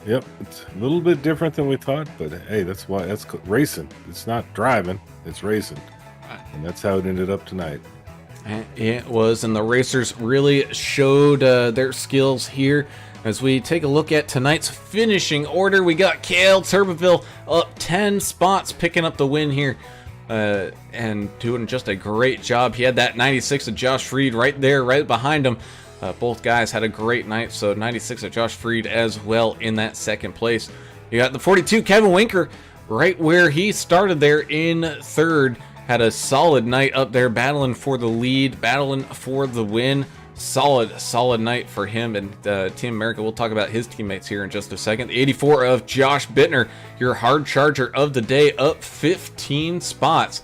Yep, it's a little bit different than we thought, but hey, that's racing. It's not driving, it's racing. And that's how it ended up tonight. It was, and the racers really showed their skills here. As we take a look at tonight's finishing order, we got Cale Turbeville up 10 spots, picking up the win here, and doing just a great job. He had that 96 of Josh Freed right there, right behind him. Both guys had a great night, so 96 of Josh Freed as well in that second place. You got the 42, Kevin Winker, right where he started there in third. Had a solid night up there, battling for the lead, battling for the win. Solid night for him and Team America. We'll talk about his teammates here in just a second. The 84 of Josh Bittner, your hard charger of the day, up 15 spots.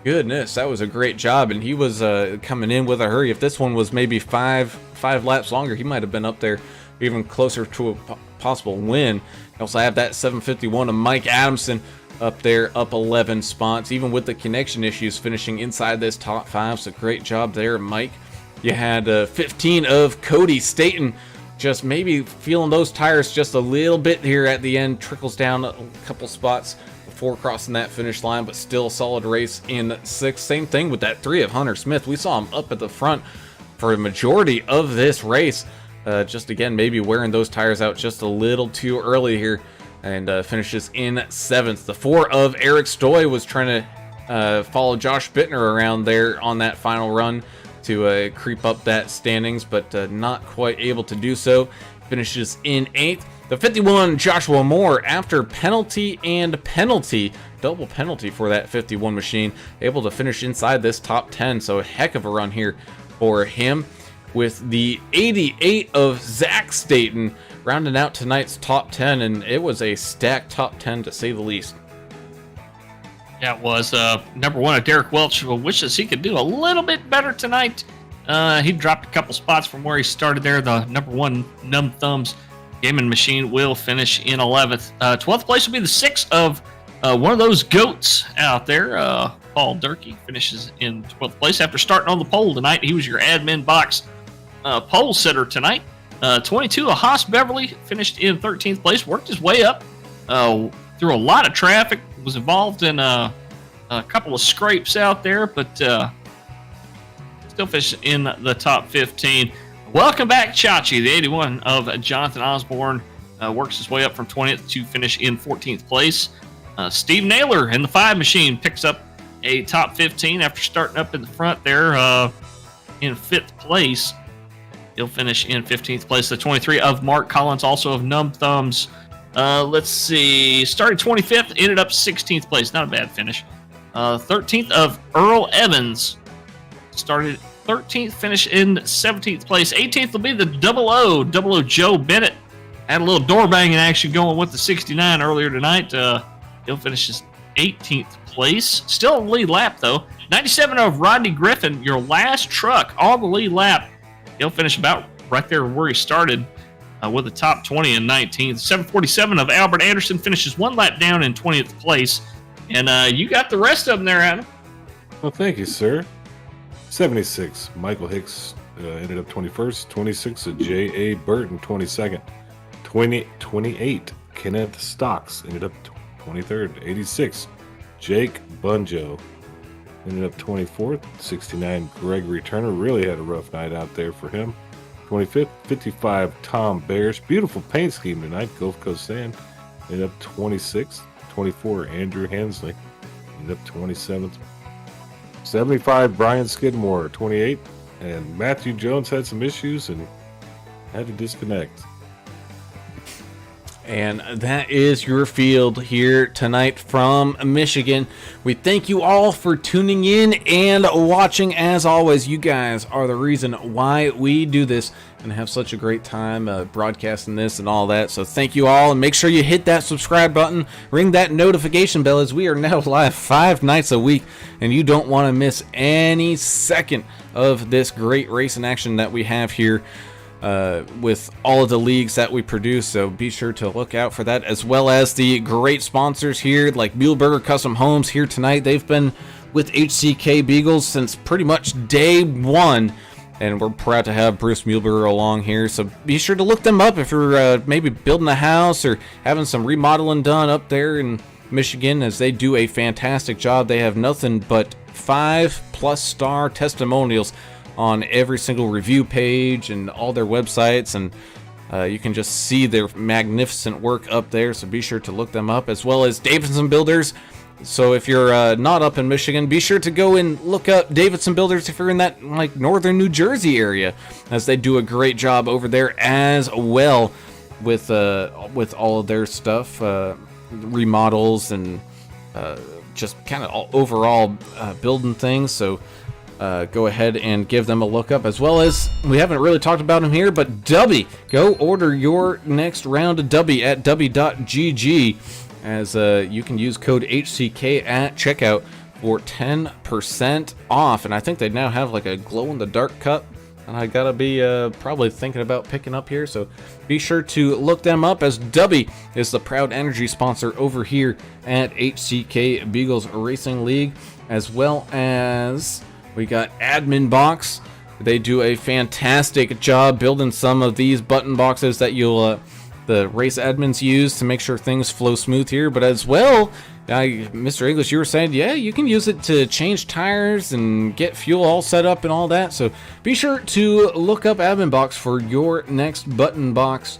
Goodness, that was a great job, and he was coming in with a hurry. If this one was maybe five laps longer, he might have been up there even closer to a possible win. You also have that 751 of Mike Adamson up there, up 11 spots, even with the connection issues, finishing inside this top 5. So great job there, Mike. You had 15 of Cody Staten, just maybe feeling those tires just a little bit here at the end. Trickles down a couple spots before crossing that finish line, but still a solid race in 6th. Same thing with that 3 of Hunter Smith. We saw him up at the front for a majority of this race. Just again, maybe wearing those tires out just a little too early here, and finishes in 7th. The 4 of Eric Stoy was trying to follow Josh Bittner around there on that final run to creep up that standings, but not quite able to do so. Finishes in 8th. The 51, Joshua Moore, after penalty and penalty, double penalty for that 51 machine, able to finish inside this top 10. So a heck of a run here for him. With the 88 of Zach Staten, rounding out tonight's top 10, and it was a stacked top 10 to say the least. Yeah, it was. Number 1 of Derek Welch wishes he could do a little bit better tonight. He dropped a couple spots from where he started there. The number 1 Numb Thumbs gaming machine will finish in 11th. 12th place will be the 6 of one of those goats out there. Paul Durkee finishes in 12th place after starting on the pole tonight. He was your AdminBoxx pole sitter tonight. 22 of Haas Beverly finished in 13th place. Worked his way up through a lot of traffic. Was involved in a couple of scrapes out there, but still finished in the top 15. Welcome back, Chachi. The 81 of Jonathan Osborne works his way up from 20th to finish in 14th place. Steve Naylor in the 5 machine picks up a top 15 after starting up in the front there in 5th place. He'll finish in 15th place. The 23 of Mark Collins, also of Numb Thumbs. Let's see. Started 25th, ended up 16th place. Not a bad finish. 13th of Earl Evans. Started 13th, finished in 17th place. 18th will be the 00 Joe Bennett. had a little door banging action going with the 69 earlier tonight. He'll finish his 18th place. Still a lead lap, though. 97 of Rodney Griffin, your last truck on the lead lap. He'll finish about right there where he started with a top 20 in 19th. 747 of Albert Anderson finishes one lap down in 20th place. And you got the rest of them there, Adam. Well, thank you, sir. 76, Michael Hicks ended up 21st. 26, J.A. Burton, 22nd. 28, Kenneth Stocks ended up 23rd. 86, Jake Bunjo ended up 24th. 69, Gregory Turner really had a rough night out there for him. 25th, 55, Tom Bears. Beautiful paint scheme tonight. Gulf Coast Sand ended up 26th. 24, Andrew Hensley ended up 27th. 75, Brian Skidmore, 28. And Matthew Jones had some issues and had to disconnect. And that is your field here tonight from Michigan. We thank you all for tuning in and watching. As always, you guys are the reason why we do this and have such a great time broadcasting this and all that. So thank you all, and make sure you hit that subscribe button, ring that notification bell, as we are now live 5 nights a week, and you don't want to miss any second of this great racing action that we have here with all of the leagues that we produce. So be sure to look out for that, as well as the great sponsors here like Muehlberger Custom Homes here tonight. They've been with HCK Beagles since pretty much day one, and we're proud to have Bruce Muehlberger along here. So be sure to look them up if you're maybe building a house or having some remodeling done up there in Michigan, as they do a fantastic job. They have nothing but 5+ star testimonials on every single review page and all their websites, and you can just see their magnificent work up there. So be sure to look them up, as well as Davidson Builders. So if you're not up in Michigan, be sure to go and look up Davidson Builders if you're in that like northern New Jersey area, as they do a great job over there as well with all of their stuff, remodels, and just kind of overall building things. So go ahead and give them a look up, as well as, we haven't really talked about them here, but Dubby. Go order your next round of Dubby at dubby.gg, as you can use code HCK at checkout for 10% off. And I think they now have like a glow-in-the-dark cup, and I gotta be probably thinking about picking up here. So be sure to look them up, as Dubby is the proud energy sponsor over here at HCK Beagles Racing League, as well as we got AdminBoxx. They do a fantastic job building some of these button boxes that you'll the race admins use to make sure things flow smooth here. But as well, Mr. English, you were saying, yeah, you can use it to change tires and get fuel all set up and all that. So be sure to look up AdminBoxx for your next button box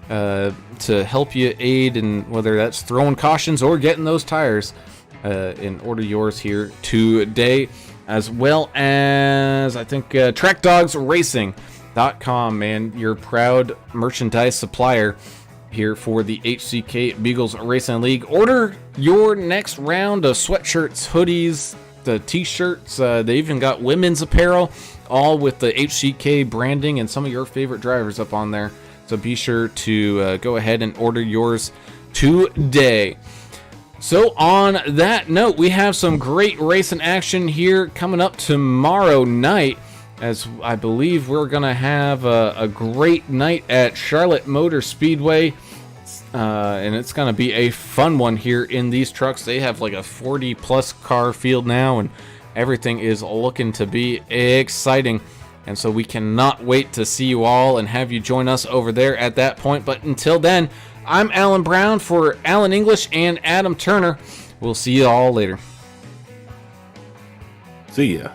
to help you aid in whether that's throwing cautions or getting those tires. And order yours here today, as well as I think TrackDogsRacing.com, man, your proud merchandise supplier here for the HCK Beagles Racing League. Order your next round of sweatshirts, hoodies, the t-shirts. They even got women's apparel, all with the HCK branding and some of your favorite drivers up on there. So be sure to go ahead and order yours today. So on that note, we have some great racing action here coming up tomorrow night, as I believe we're going to have a great night at Charlotte Motor Speedway, and it's going to be a fun one here in these trucks. They have like a 40+ car field now, and everything is looking to be exciting, and so we cannot wait to see you all and have you join us over there at that point. But until then, I'm Alan Brown for Alan English and Adam Turner. We'll see you all later. See ya.